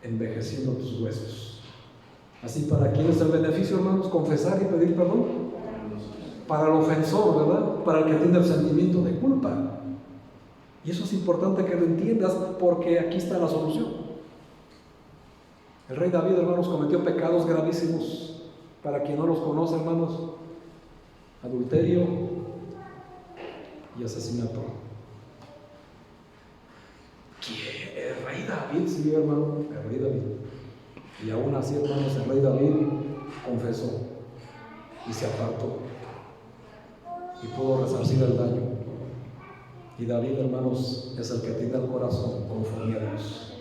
envejeciendo tus huesos. Así, ¿para quién es el beneficio, hermanos? Confesar y pedir perdón. Para el ofensor, ¿verdad? Para el que tiene el sentimiento de culpa. Y eso es importante que lo entiendas, porque aquí está la solución. El rey David, hermanos, cometió pecados gravísimos. Para quien no los conoce, hermanos: adulterio y asesinato. ¿Qué? El rey David, sí, hermano, el rey David. Y aún así, hermanos, el rey David confesó y se apartó y pudo resarcir el daño. Y David, hermanos, es el que tiene el corazón conforme a Dios.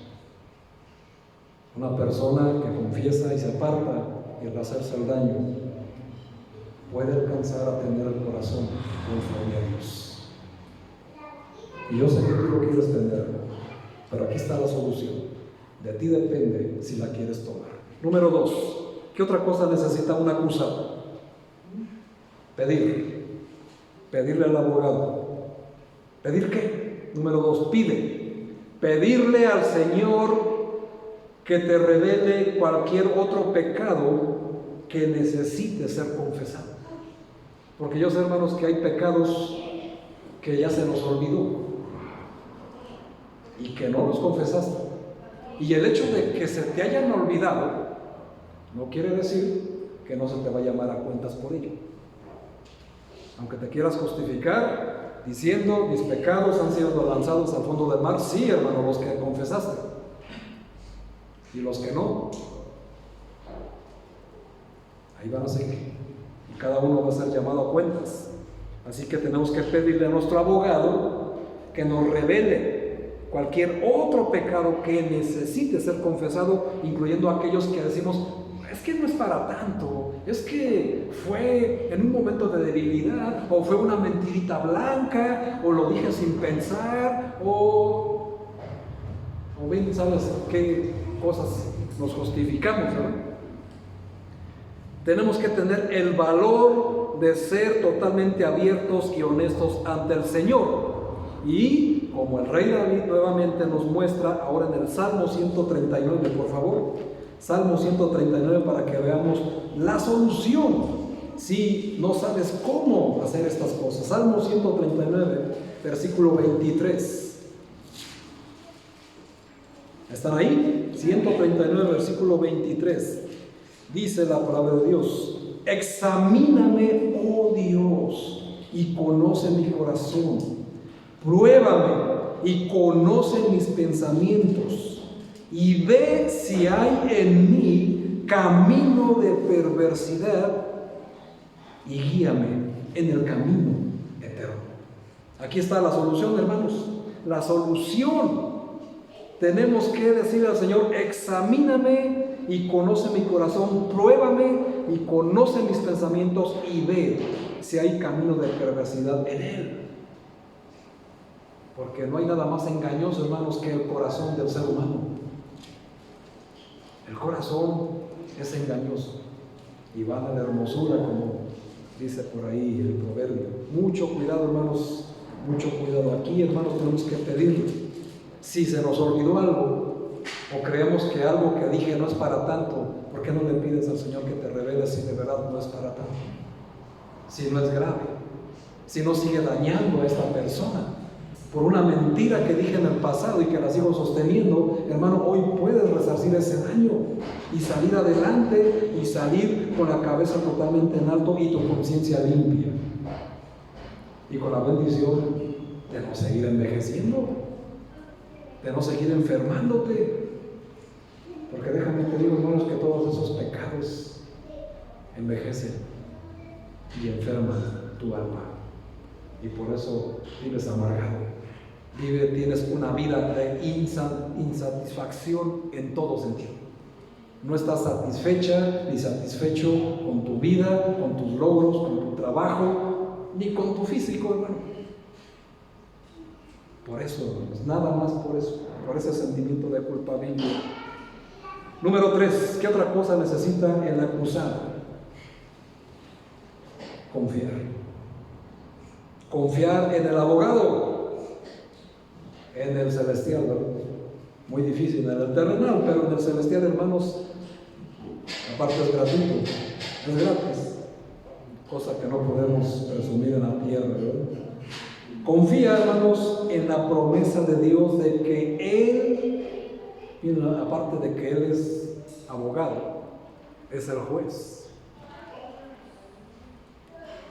Una persona que confiesa y se aparta y al hacerse el daño puede alcanzar a tener el corazón conforme a Dios. Y yo sé que tú lo quieres tener, pero aquí está la solución. De ti depende si la quieres tomar. Número 2. ¿Qué otra cosa necesita un acusado? Pedirle al abogado. ¿Pedir qué? Número 2, pedirle al Señor que te revele cualquier otro pecado que necesite ser confesado. Porque yo sé, hermanos, que hay pecados que ya se nos olvidó y que no los confesaste. Y el hecho de que se te hayan olvidado no quiere decir que no se te va a llamar a cuentas por ello. Aunque te quieras justificar diciendo: mis pecados han sido lanzados al fondo del mar. Sí, hermano, los que confesaste. Y los que no, ahí van a seguir. Y cada uno va a ser llamado a cuentas. Así que tenemos que pedirle a nuestro abogado que nos revele cualquier otro pecado que necesite ser confesado, incluyendo aquellos que decimos: es que no es para tanto, es que fue en un momento de debilidad, o fue una mentirita blanca, o lo dije sin pensar, o bien, ¿sabes qué cosas nos justificamos, ¿verdad? Tenemos que tener el valor de ser totalmente abiertos y honestos ante el Señor. Y como el rey David nuevamente nos muestra ahora en el Salmo 139, por favor, Salmo 139, para que veamos la solución si no sabes cómo hacer estas cosas. Salmo 139, versículo 23. ¿Están ahí? 139, versículo 23. Dice la palabra de Dios: examíname, oh Dios, y conoce mi corazón. Pruébame y conoce mis pensamientos, y ve si hay en mí camino de perversidad, y guíame en el camino eterno. Aquí está la solución, hermanos. La solución. Tenemos que decirle al Señor: examíname y conoce mi corazón, pruébame y conoce mis pensamientos, y ve si hay camino de perversidad en Él. Porque no hay nada más engañoso, hermanos, que el corazón del ser humano. El corazón es engañoso y van a la hermosura, como dice por ahí el proverbio. Mucho cuidado, hermanos, mucho cuidado. Aquí, hermanos, tenemos que pedirle. Si se nos olvidó algo, o creemos que algo que dije no es para tanto, ¿por qué no le pides al Señor que te revele si de verdad no es para tanto? Si no es grave, si no sigue dañando a esta persona por una mentira que dije en el pasado y que la sigo sosteniendo, hermano, hoy puedes resarcir ese daño y salir adelante y salir con la cabeza totalmente en alto y tu conciencia limpia y con la bendición de no seguir envejeciendo, de no seguir enfermándote. Porque déjame te digo, hermanos, que todos esos pecados envejecen y enferman tu alma, y por eso vives amargado, tienes una vida de insatisfacción en todo sentido. No estás satisfecha ni satisfecho con tu vida, con tus logros, con tu trabajo, ni con tu físico, hermano. Por eso, hermanos, nada más por eso, por ese sentimiento de culpabilidad. Número 3, ¿qué otra cosa necesita el acusado? Confiar en el abogado, en el celestial, ¿verdad? Muy difícil en el terrenal, pero en el celestial, hermanos, aparte es gratuito, es gratis, cosa que no podemos presumir en la tierra, ¿verdad? Confía, hermanos, en la promesa de Dios de que Él, aparte de que Él es abogado, es el juez.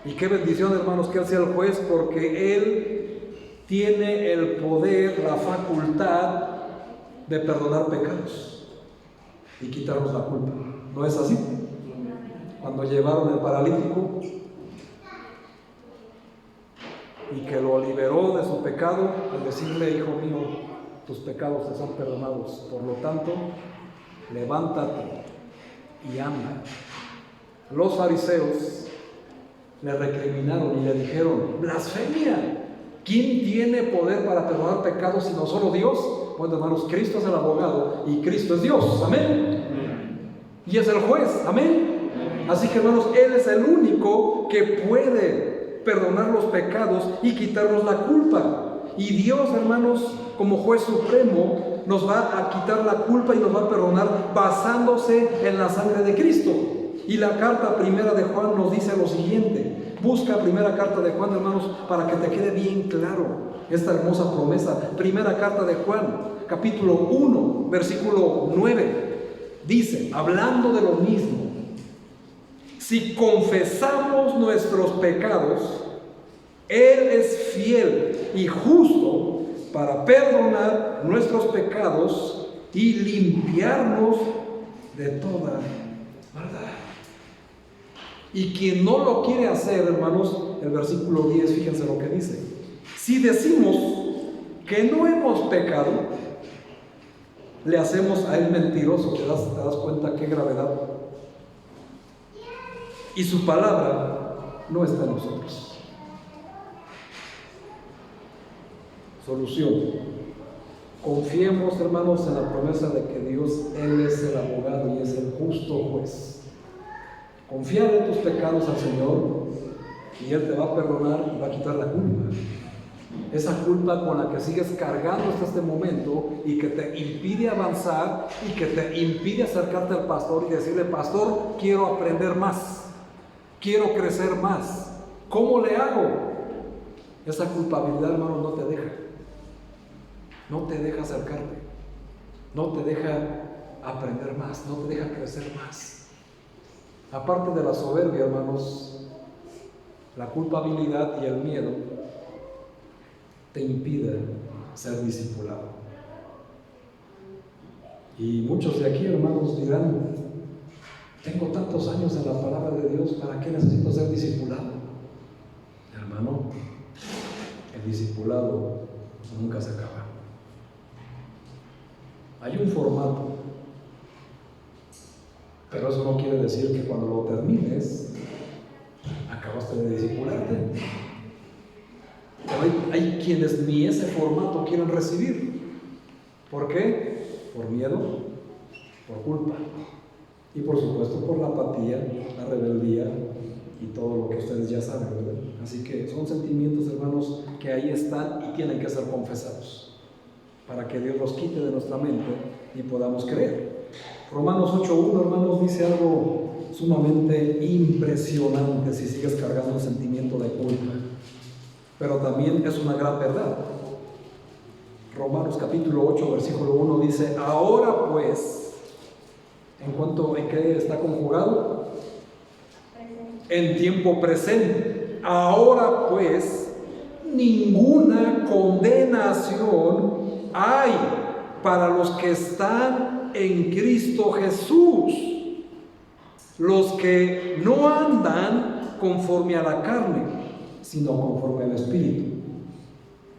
Y qué bendición, hermanos, que Él sea el juez, porque Él tiene el poder, la facultad de perdonar pecados y quitarnos la culpa. ¿No es así? Cuando llevaron el paralítico y que lo liberó de su pecado, al decirle: hijo mío, tus pecados te son perdonados, por lo tanto, levántate y anda. Los fariseos le recriminaron y le dijeron: blasfemia, ¿quién tiene poder para perdonar pecados sino solo Dios? Bueno, hermanos, Cristo es el abogado y Cristo es Dios, amén. Y es el juez, amén. Así que hermanos, Él es el único que puede perdonar los pecados y quitarnos la culpa. Y Dios, hermanos, como juez supremo, nos va a quitar la culpa y nos va a perdonar basándose en la sangre de Cristo. Y la carta primera de Juan nos dice lo siguiente. Busca primera carta de Juan, hermanos, para que te quede bien claro esta hermosa promesa. Primera carta de Juan, capítulo 1, versículo 9. Dice, hablando de lo mismo: si confesamos nuestros pecados, Él es fiel y justo para perdonar nuestros pecados y limpiarnos de toda maldad. Y quien no lo quiere hacer, hermanos, el versículo 10, fíjense lo que dice: si decimos que no hemos pecado, le hacemos a Él mentiroso. ¿Te das cuenta qué gravedad? Y su palabra no está en nosotros. Solución: confiemos, hermanos, en la promesa de que Dios, Él es el abogado y es el justo juez. Confiar en tus pecados al Señor y Él te va a perdonar y va a quitar la culpa. Esa culpa con la que sigues cargando hasta este momento y que te impide avanzar y que te impide acercarte al pastor y decirle: pastor, quiero aprender más, quiero crecer más. ¿Cómo le hago? Esa culpabilidad, hermano, no te deja. No te deja acercarte. No te deja aprender más. No te deja crecer más. Aparte de la soberbia, hermanos, la culpabilidad y el miedo te impiden ser discipulado. Y muchos de aquí, hermanos, dirán: tengo tantos años en la palabra de Dios, ¿para qué necesito ser discipulado? Hermano, el discipulado nunca se acaba. Hay un formato, pero eso no quiere decir que cuando lo termines, acabaste de discipularte. Pero hay quienes ni ese formato quieren recibir. ¿Por qué? Por miedo, por culpa y por supuesto por la apatía, la rebeldía y todo lo que ustedes ya saben, ¿verdad? Así que son sentimientos, hermanos, que ahí están y tienen que ser confesados para que Dios los quite de nuestra mente y podamos creer. Romanos 8:1, hermanos, dice algo sumamente impresionante si sigues cargando el sentimiento de culpa, pero también es una gran verdad. Romanos capítulo 8, versículo 1 dice: ahora pues, ¿en qué está conjugado? En tiempo presente. Ahora pues, ninguna condenación hay para los que están en Cristo Jesús, los que no andan conforme a la carne, sino conforme al Espíritu.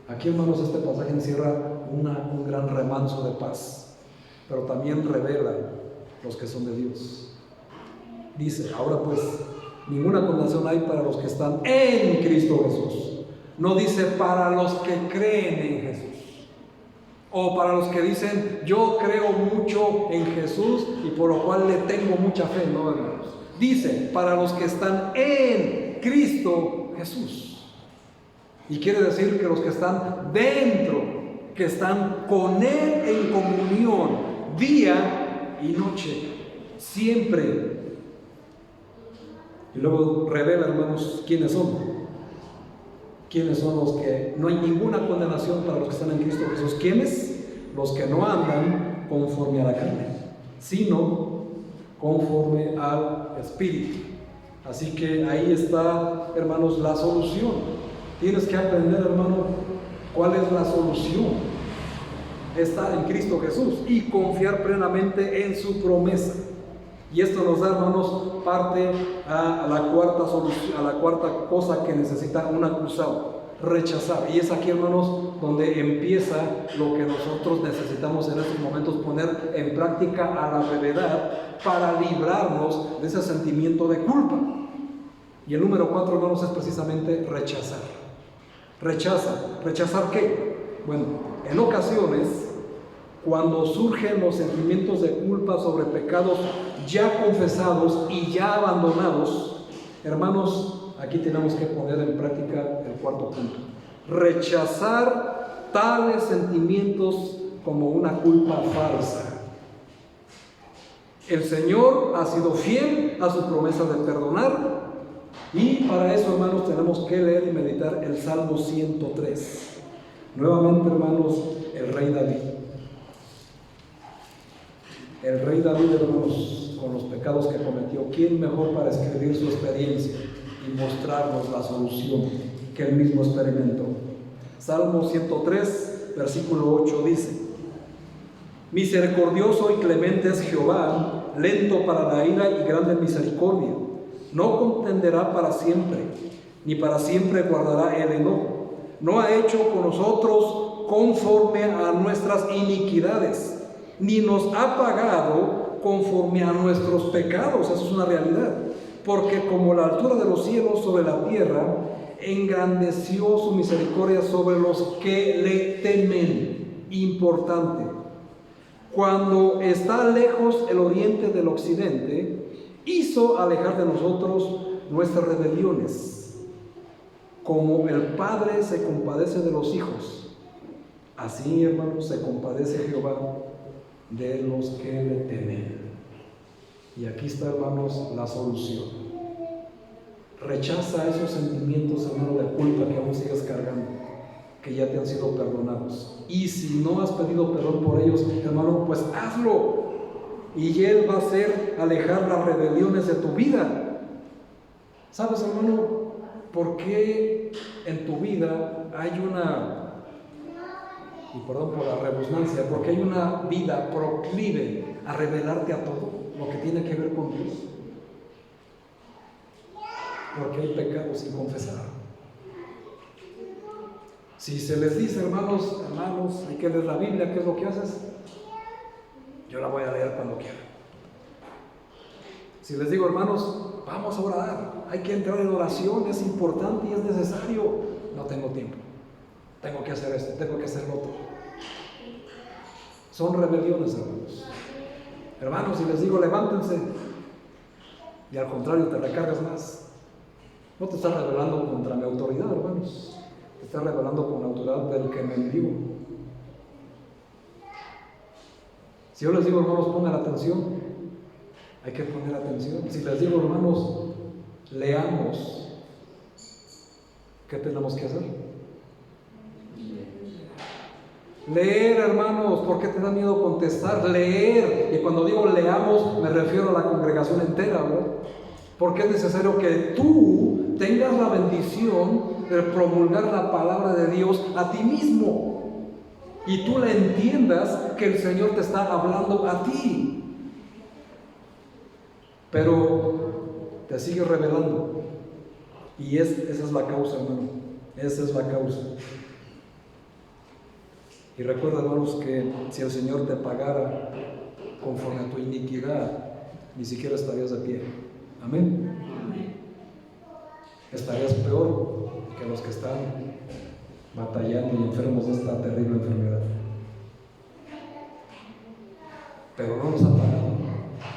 Aquí, hermanos, este pasaje encierra un gran remanso de paz, pero también revela los que son de Dios. Dice: ahora pues, ninguna condenación hay para los que están en Cristo Jesús. No dice para los que creen en Jesús, o para los que dicen: yo creo mucho en Jesús y por lo cual le tengo mucha fe. No, hermanos, dice para los que están en Cristo Jesús. Y quiere decir que los que están dentro, que están con Él en comunión día y noche, siempre. Y luego revela, hermanos, quiénes son. ¿Quiénes son los que no hay ninguna condenación para los que están en Cristo Jesús? ¿Quiénes? Los que no andan conforme a la carne, sino conforme al Espíritu. Así que ahí está, hermanos, la solución. Tienes que aprender, hermano, cuál es la solución. Estar en Cristo Jesús y confiar plenamente en su promesa. Y esto nos da, hermanos, parte a la cuarta solución, a la cuarta cosa que necesita un acusado: rechazar. Y es aquí, hermanos, donde empieza lo que nosotros necesitamos en estos momentos poner en práctica a la brevedad para librarnos de ese sentimiento de culpa. Y el número 4, hermanos, es precisamente rechazar. ¿Rechazar qué? Bueno, en ocasiones cuando surgen los sentimientos de culpa sobre pecados ya confesados y ya abandonados, hermanos, aquí tenemos que poner en práctica el cuarto punto. Rechazar tales sentimientos como una culpa falsa. El Señor ha sido fiel a su promesa de perdonar, y para eso, hermanos, tenemos que leer y meditar el Salmo 103. Nuevamente, hermanos, el rey David. El rey David, hermanos, con los pecados que cometió, ¿quién mejor para escribir su experiencia y mostrarnos la solución que él mismo experimentó? Salmo 103, versículo 8 dice: misericordioso y clemente es Jehová, lento para la ira y grande en misericordia. No contenderá para siempre, ni para siempre guardará el enojo. No ha hecho con nosotros conforme a nuestras iniquidades, ni nos ha pagado conforme a nuestros pecados. Eso es una realidad. Porque como la altura de los cielos sobre la tierra, engrandeció su misericordia sobre los que le temen. Importante. Cuando está lejos el oriente del occidente, hizo alejar de nosotros nuestras rebeliones. Como el Padre se compadece de los hijos, así, hermanos, se compadece Jehová de los que le temen. Y aquí está, hermanos, la solución. Rechaza esos sentimientos, hermano, de culpa que aún sigues cargando, que ya te han sido perdonados. Y si no has pedido perdón por ellos, hermano, pues hazlo. Y Él va a hacer alejar las rebeliones de tu vida. ¿Sabes, hermano, por qué en tu vida hay una, y perdón por la redundancia, porque hay una vida proclive a rebelarte a todo lo que tiene que ver con Dios? Porque hay pecados sin confesar. Si se les dice, hermanos, hay que leer la Biblia, ¿qué es lo que haces? Yo la voy a leer cuando quiera. Si les digo, hermanos, vamos a orar, hay que entrar en oración, es importante y es necesario, no tengo tiempo, tengo que hacer esto, tengo que hacer lo otro. Son rebeliones, hermanos. Hermanos, si les digo, levántense, y al contrario te recargas más, no te estás rebelando contra mi autoridad, hermanos, te estás rebelando con la autoridad del que me envió. Si yo les digo, hermanos, pongan atención, hay que poner atención. Si les digo, hermanos, leamos, ¿qué tenemos que hacer? Leer, hermanos. ¿Por qué te da miedo contestar? Leer. Y cuando digo leamos, me refiero a la congregación entera, ¿verdad? Porque es necesario que tú tengas la bendición de promulgar la palabra de Dios a ti mismo. Y tú le entiendas que el Señor te está hablando a ti. Pero te sigues rebelando. Y esa es la causa, hermano. Esa es la causa. Y recuerda, hermanos, que si el Señor te pagara conforme a tu iniquidad, ni siquiera estarías de pie. Amén. Estarías peor que los que están batallando y enfermos de esta terrible enfermedad. Pero no nos ha pagado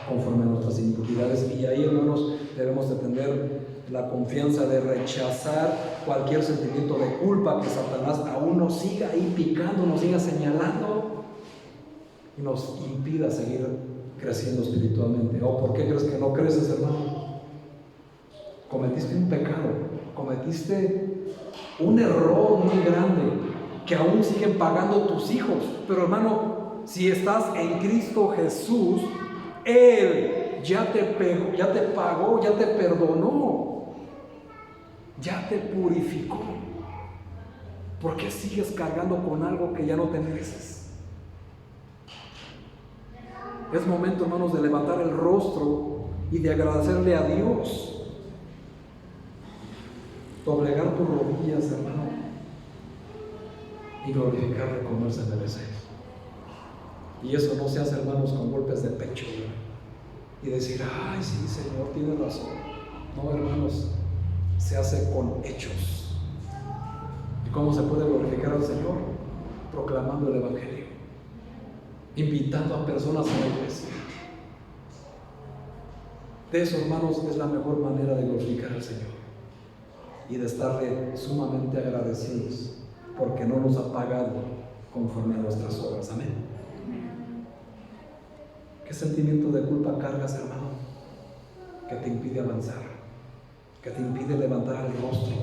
conforme a nuestras iniquidades, y ahí, hermanos, debemos de tener la confianza de rechazar cualquier sentimiento de culpa que Satanás aún nos siga ahí picando, nos siga señalando y nos impida seguir creciendo espiritualmente. ¿O por qué crees que no creces, hermano? Cometiste un pecado, cometiste un error muy grande que aún siguen pagando tus hijos. Pero, hermano, si estás en Cristo Jesús, Él ya te pagó, ya te perdonó, ya te purificó. ¿Por qué sigues cargando con algo que ya no te mereces? Es momento, hermanos, de levantar el rostro y de agradecerle a Dios. Doblegar tus rodillas, hermano, y glorificarle como Él se merece. Y eso no se hace, hermanos, con golpes de pecho, ¿no? Y decir, ay, sí, Señor, tienes razón. No, hermanos, se hace con hechos. ¿Y cómo se puede glorificar al Señor? Proclamando el Evangelio. invitando a personas a la iglesia. De eso, hermanos, es la mejor manera de glorificar al Señor y de estarle sumamente agradecidos porque no nos ha pagado conforme a nuestras obras. Amén. ¿Qué sentimiento de culpa cargas, hermano? Que te impide avanzar, que te impide levantar el rostro,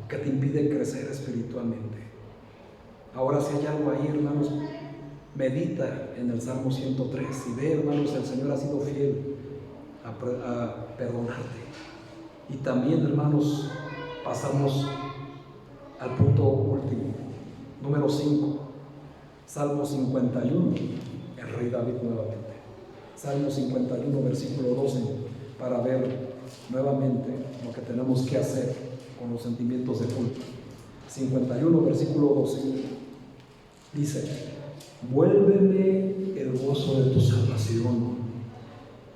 que te impide crecer espiritualmente. Ahora, si hay algo ahí, hermanos, medita en el Salmo 103 y ve, hermanos, el Señor ha sido fiel a perdonarte. Y también, hermanos, pasamos al punto último, número 5, Salmo 51, el rey David nuevamente. Salmo 51, versículo 12, para ver nuevamente lo que tenemos que hacer con los sentimientos de culpa. 51, versículo 12, dice: vuélveme el gozo de tu salvación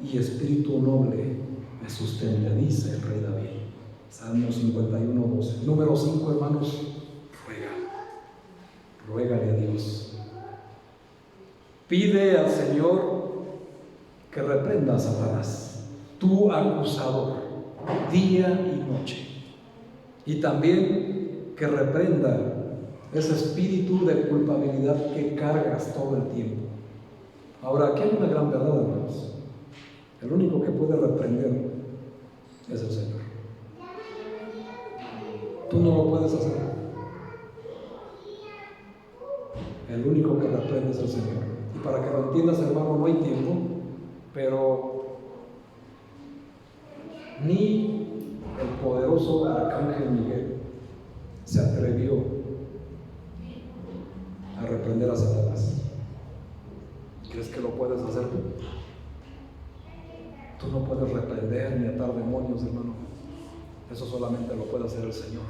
y espíritu noble me sustente, dice el rey David. Salmo 51, 12. Número 5, hermanos, ruégale a Dios. Pide al Señor que reprenda a Satanás, tu acusador, día y noche. Y también que reprenda ese espíritu de culpabilidad que cargas todo el tiempo. Ahora, aquí hay una gran verdad, hermanos. El único que puede reprender es el Señor. Tú no lo puedes hacer. El único que reprende es el Señor. Y para que lo entiendas, hermano, no hay tiempo, pero ni el poderoso arcángel Miguel se atrevió a reprender a Satanás. ¿Crees que lo puedes hacer tú? Tú no puedes reprender ni atar demonios, hermano. Eso solamente lo puede hacer el Señor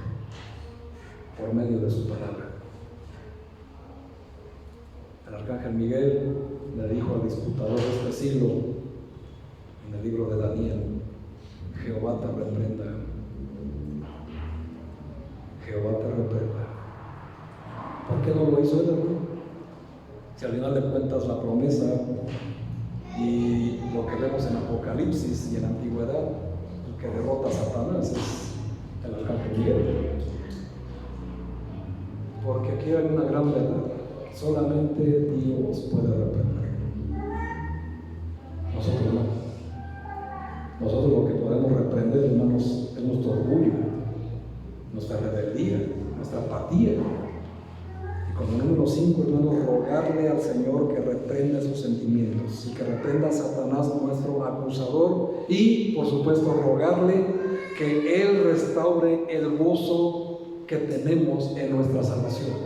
por medio de su palabra. El arcángel Miguel le dijo al disputador de este siglo en el libro de Daniel: Jehová te reprenda, Jehová te reprenda. ¿Por qué no lo hizo él, hermano? Si al final de cuentas la promesa y lo que vemos en Apocalipsis y en la Antigüedad, el que derrota a Satanás es el arcángel Miguel. Porque aquí hay una gran verdad: solamente Dios puede reprender. Nosotros no. Nosotros lo que podemos reprender, hermanos, es nuestro orgullo, nuestra rebeldía, nuestra apatía. Como número 5, hermanos, rogarle al Señor que reprenda sus sentimientos y que reprenda a Satanás, nuestro acusador, y por supuesto rogarle que Él restaure el gozo que tenemos en nuestra salvación,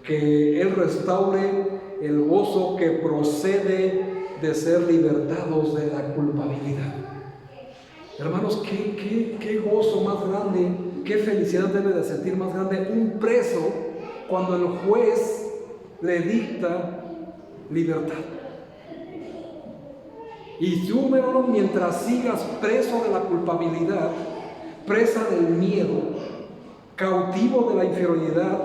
que Él restaure el gozo que procede de ser libertados de la culpabilidad. Hermanos, qué gozo más grande, qué felicidad debe de sentir más grande un preso cuando el juez le dicta libertad. Y tú, hermano, mientras sigas preso de la culpabilidad, presa del miedo, cautivo de la inferioridad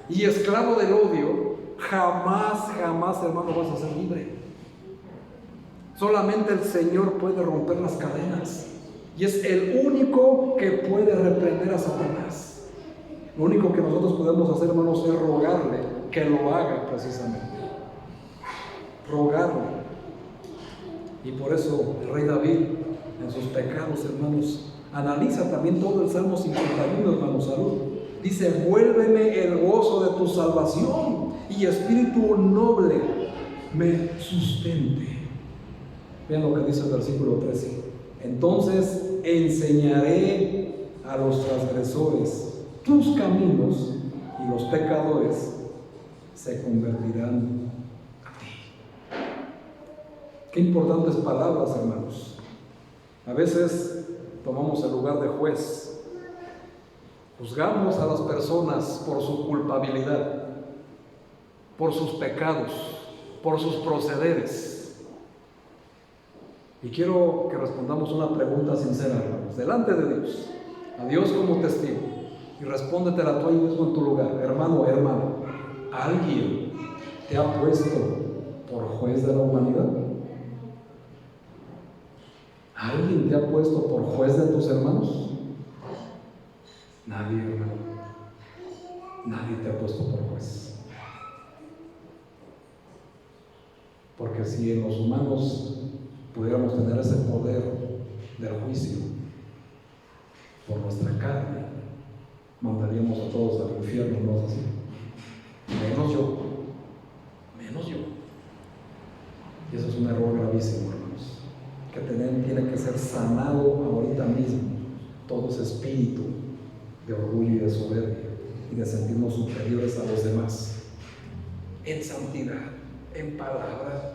y esclavo del odio, jamás, hermano, vas a ser libre. Solamente el Señor puede romper las cadenas y es el único que puede reprender a Satanás. Lo único que nosotros podemos hacer, hermanos, es rogarle que lo haga precisamente. Rogarle. Y por eso el rey David, en sus pecados, hermanos, analiza también todo el Salmo 51, hermanos, salud. Dice: vuélveme el gozo de tu salvación y espíritu noble me sustente. Vean lo que dice el versículo 13. Entonces enseñaré a los transgresores tus caminos y los pecadores se convertirán a ti. Qué importantes palabras, hermanos. A veces tomamos el lugar de juez, juzgamos a las personas por su culpabilidad, por sus pecados, por sus procederes. Y quiero que respondamos una pregunta sincera, hermanos, delante de Dios, a Dios como testigo. Y respóndetela tú ahí mismo en tu lugar. Hermano, hermana, ¿alguien te ha puesto por juez de la humanidad? ¿Alguien te ha puesto por juez de tus hermanos? Nadie, hermano. Nadie te ha puesto por juez. Porque si en los humanos pudiéramos tener ese poder del juicio por nuestra carne, mandaríamos a todos al infierno, ¿no es así? Menos yo. Y eso es un error gravísimo, hermanos, que tiene que ser sanado ahorita mismo, todo ese espíritu de orgullo y de soberbia y de sentirnos superiores a los demás, en santidad, en palabra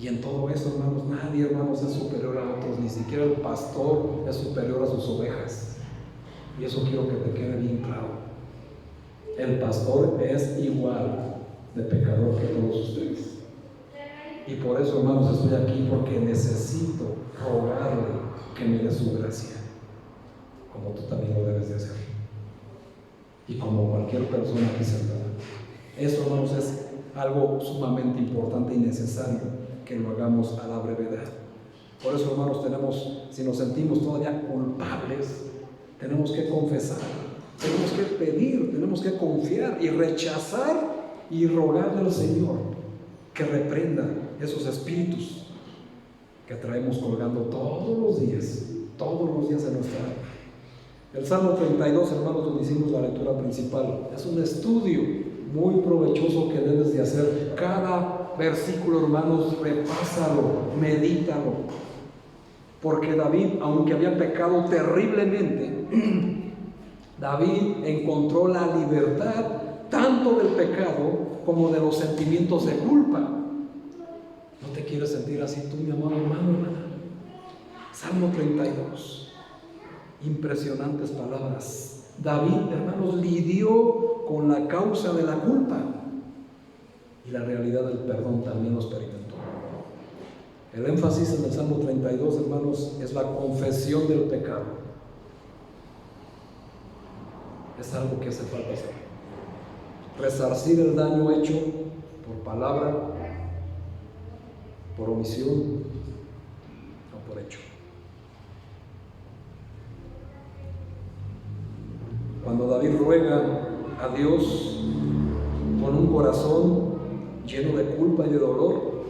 y en todo eso, hermanos. Nadie, hermanos, es superior a otros, ni siquiera el pastor es superior a sus ovejas, y eso quiero que te quede bien claro. El pastor es igual de pecador que todos ustedes. Y por eso, hermanos, estoy aquí, porque necesito rogarle que me dé su gracia, como tú también lo debes de hacer, y como cualquier persona aquí sentada. Eso, hermanos, es algo sumamente importante y necesario que lo hagamos a la brevedad. Por eso, hermanos, si nos sentimos todavía culpables, tenemos que confesar, tenemos que pedir, tenemos que confiar y rechazar y rogarle al Señor que reprenda esos espíritus que traemos colgando todos los días en nuestra alma. El Salmo 32, hermanos, donde hicimos la lectura principal, es un estudio muy provechoso que debes de hacer. Cada versículo, hermanos, repásalo, medítalo, porque David, aunque había pecado terriblemente, David encontró la libertad tanto del pecado como de los sentimientos de culpa. ¿No te quieres sentir así tú, mi amado hermano, hermana? Salmo 32. Impresionantes palabras. David, hermanos, lidió con la causa de la culpa, y la realidad del perdón también lo experimentó. El énfasis en el Salmo 32, hermanos, es la confesión del pecado. Es algo que hace falta hacer. Resarcir el daño hecho por palabra, por omisión o por hecho. Cuando David ruega a Dios con un corazón lleno de culpa y de dolor,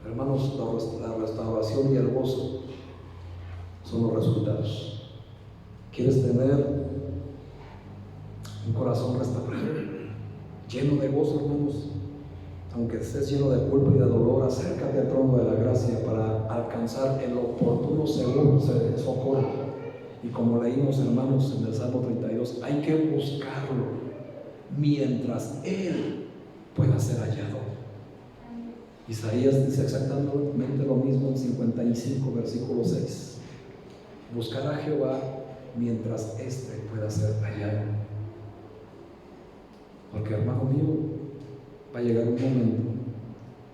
hermanos, la restauración y el gozo son los resultados. ¿Quieres tener un corazón restaurado, lleno de gozo, hermanos? Aunque estés lleno de culpa y de dolor, acércate al trono de la gracia para alcanzar el oportuno socorro. Y como leímos, hermanos, en el Salmo 32, hay que buscarlo mientras Él pueda ser hallado. Isaías dice exactamente lo mismo en 55, versículo 6. Buscar a Jehová mientras éste pueda ser hallado. Porque, hermano mío, va a llegar un momento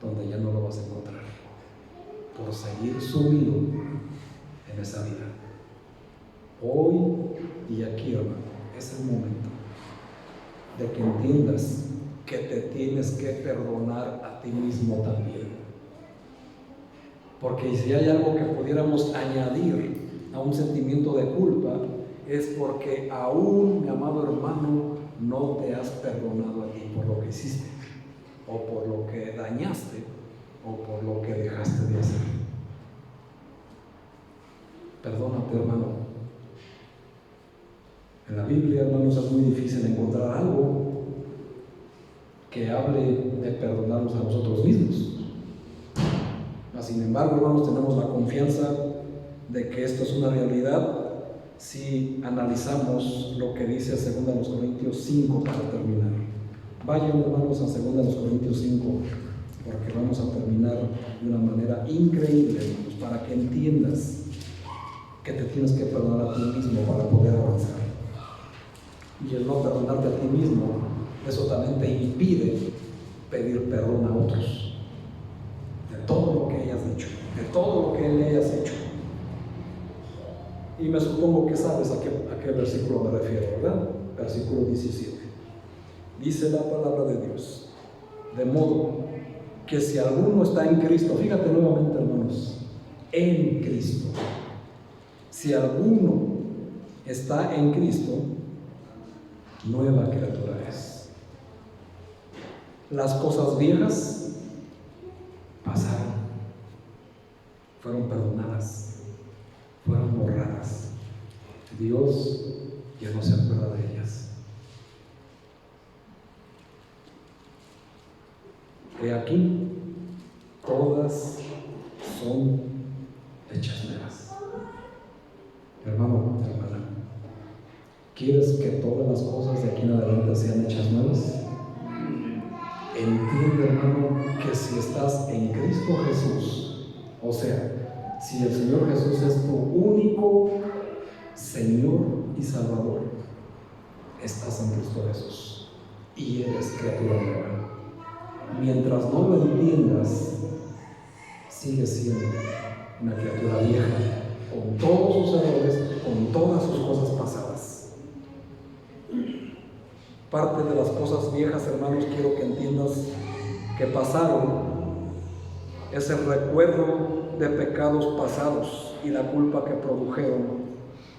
donde ya no lo vas a encontrar por seguir sumido en esa vida. Hoy y aquí, hermano, es el momento de que entiendas que te tienes que perdonar a ti mismo también. Porque si hay algo que pudiéramos añadir a un sentimiento de culpa, es porque aún, mi amado hermano, no te has perdonado a ti por lo que hiciste, o por lo que dañaste, o por lo que dejaste de hacer. Perdónate, hermano. En la Biblia, hermanos, es muy difícil encontrar algo que hable de perdonarnos a nosotros mismos. Sin embargo, hermanos, tenemos la confianza de que esto es una realidad si analizamos lo que dice 2 Corintios 5 para terminar. Vayan, hermanos, a 2 Corintios 5, porque vamos a terminar de una manera increíble, hermanos, para que entiendas que te tienes que perdonar a ti mismo para poder avanzar. Y el no perdonarte a ti mismo, eso también te impide pedir perdón a otros de todo lo que hayas dicho, de todo lo que le hayas hecho. Y me supongo que sabes a qué versículo me refiero, ¿verdad? Versículo 17. Dice la palabra de Dios: De modo que si alguno está en Cristo, fíjate nuevamente, hermanos, en Cristo. Si alguno está en Cristo, nueva criatura es. Las cosas viejas pasaron, fueron perdonadas, fueron borradas. Dios ya no se acuerda de ellas. He aquí, todas son hechas nuevas. Hermano, hermana, ¿quieres que todas las cosas de aquí en adelante sean hechas nuevas? Entiende, hermano, que si estás en Cristo Jesús, o sea, si el Señor Jesús es tu único Señor y Salvador, estás en Cristo Jesús y eres criatura nueva. Mientras no lo entiendas, sigues siendo una criatura vieja, con todos sus errores, con todas sus cosas pasadas. Parte de las cosas viejas, hermanos, quiero que entiendas que pasaron es el recuerdo de pecados pasados y la culpa que produjeron.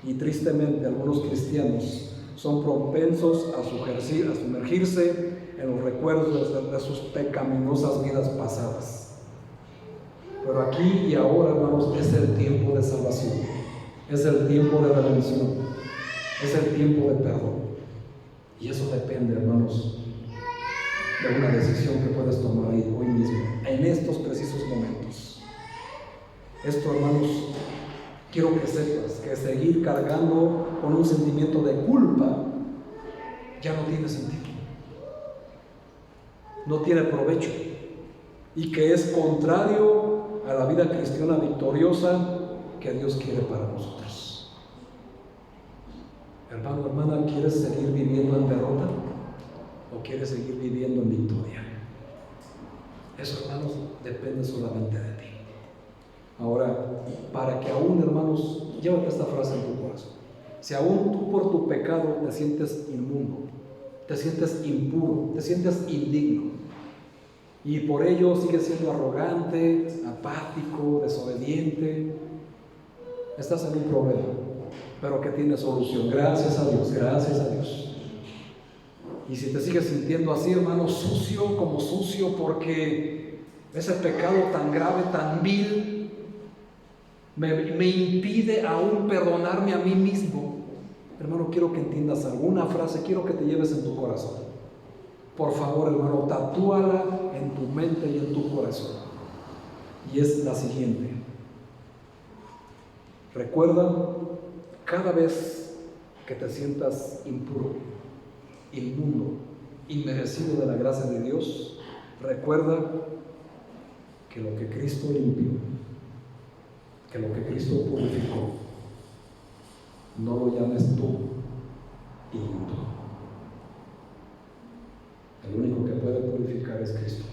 Y tristemente algunos cristianos son propensos a sumergirse en los recuerdos de sus pecaminosas vidas pasadas. Pero aquí y ahora, hermanos, es el tiempo de salvación, es el tiempo de redención, es el tiempo de perdón. Y eso depende, hermanos, de una decisión que puedes tomar hoy mismo, en estos precisos momentos. Esto, hermanos, quiero que sepas que seguir cargando con un sentimiento de culpa ya no tiene sentido, no tiene provecho, y que es contrario a la vida cristiana victoriosa que Dios quiere para nosotros. Hermano, hermana, ¿quieres seguir viviendo en derrota o quieres seguir viviendo en victoria? Eso, hermanos, depende solamente de ti. Ahora, para que aún, hermanos, llévate esta frase en tu corazón. Si aún tú por tu pecado te sientes inmundo, te sientes impuro, te sientes indigno, y por ello sigues siendo arrogante, apático, desobediente, estás en un problema, pero que tiene solución. Gracias a Dios, gracias a Dios. Y si te sigues sintiendo así, hermano, sucio como sucio, porque ese pecado tan grave, tan vil, me impide aún perdonarme a mí mismo, hermano, quiero que entiendas alguna frase, quiero que te lleves en tu corazón. Por favor, hermano, tatúala en tu mente y en tu corazón. Y es la siguiente: recuerda, cada vez que te sientas impuro, inmundo, inmerecido de la gracia de Dios, recuerda que lo que Cristo limpió, que lo que Cristo purificó, no lo llames tú inmundo. El único que puede purificar es Cristo,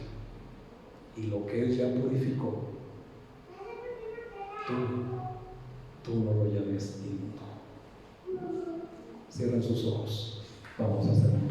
y lo que Él ya purificó, tú no lo llames inmundo. Cierren sus ojos, vamos a hacer un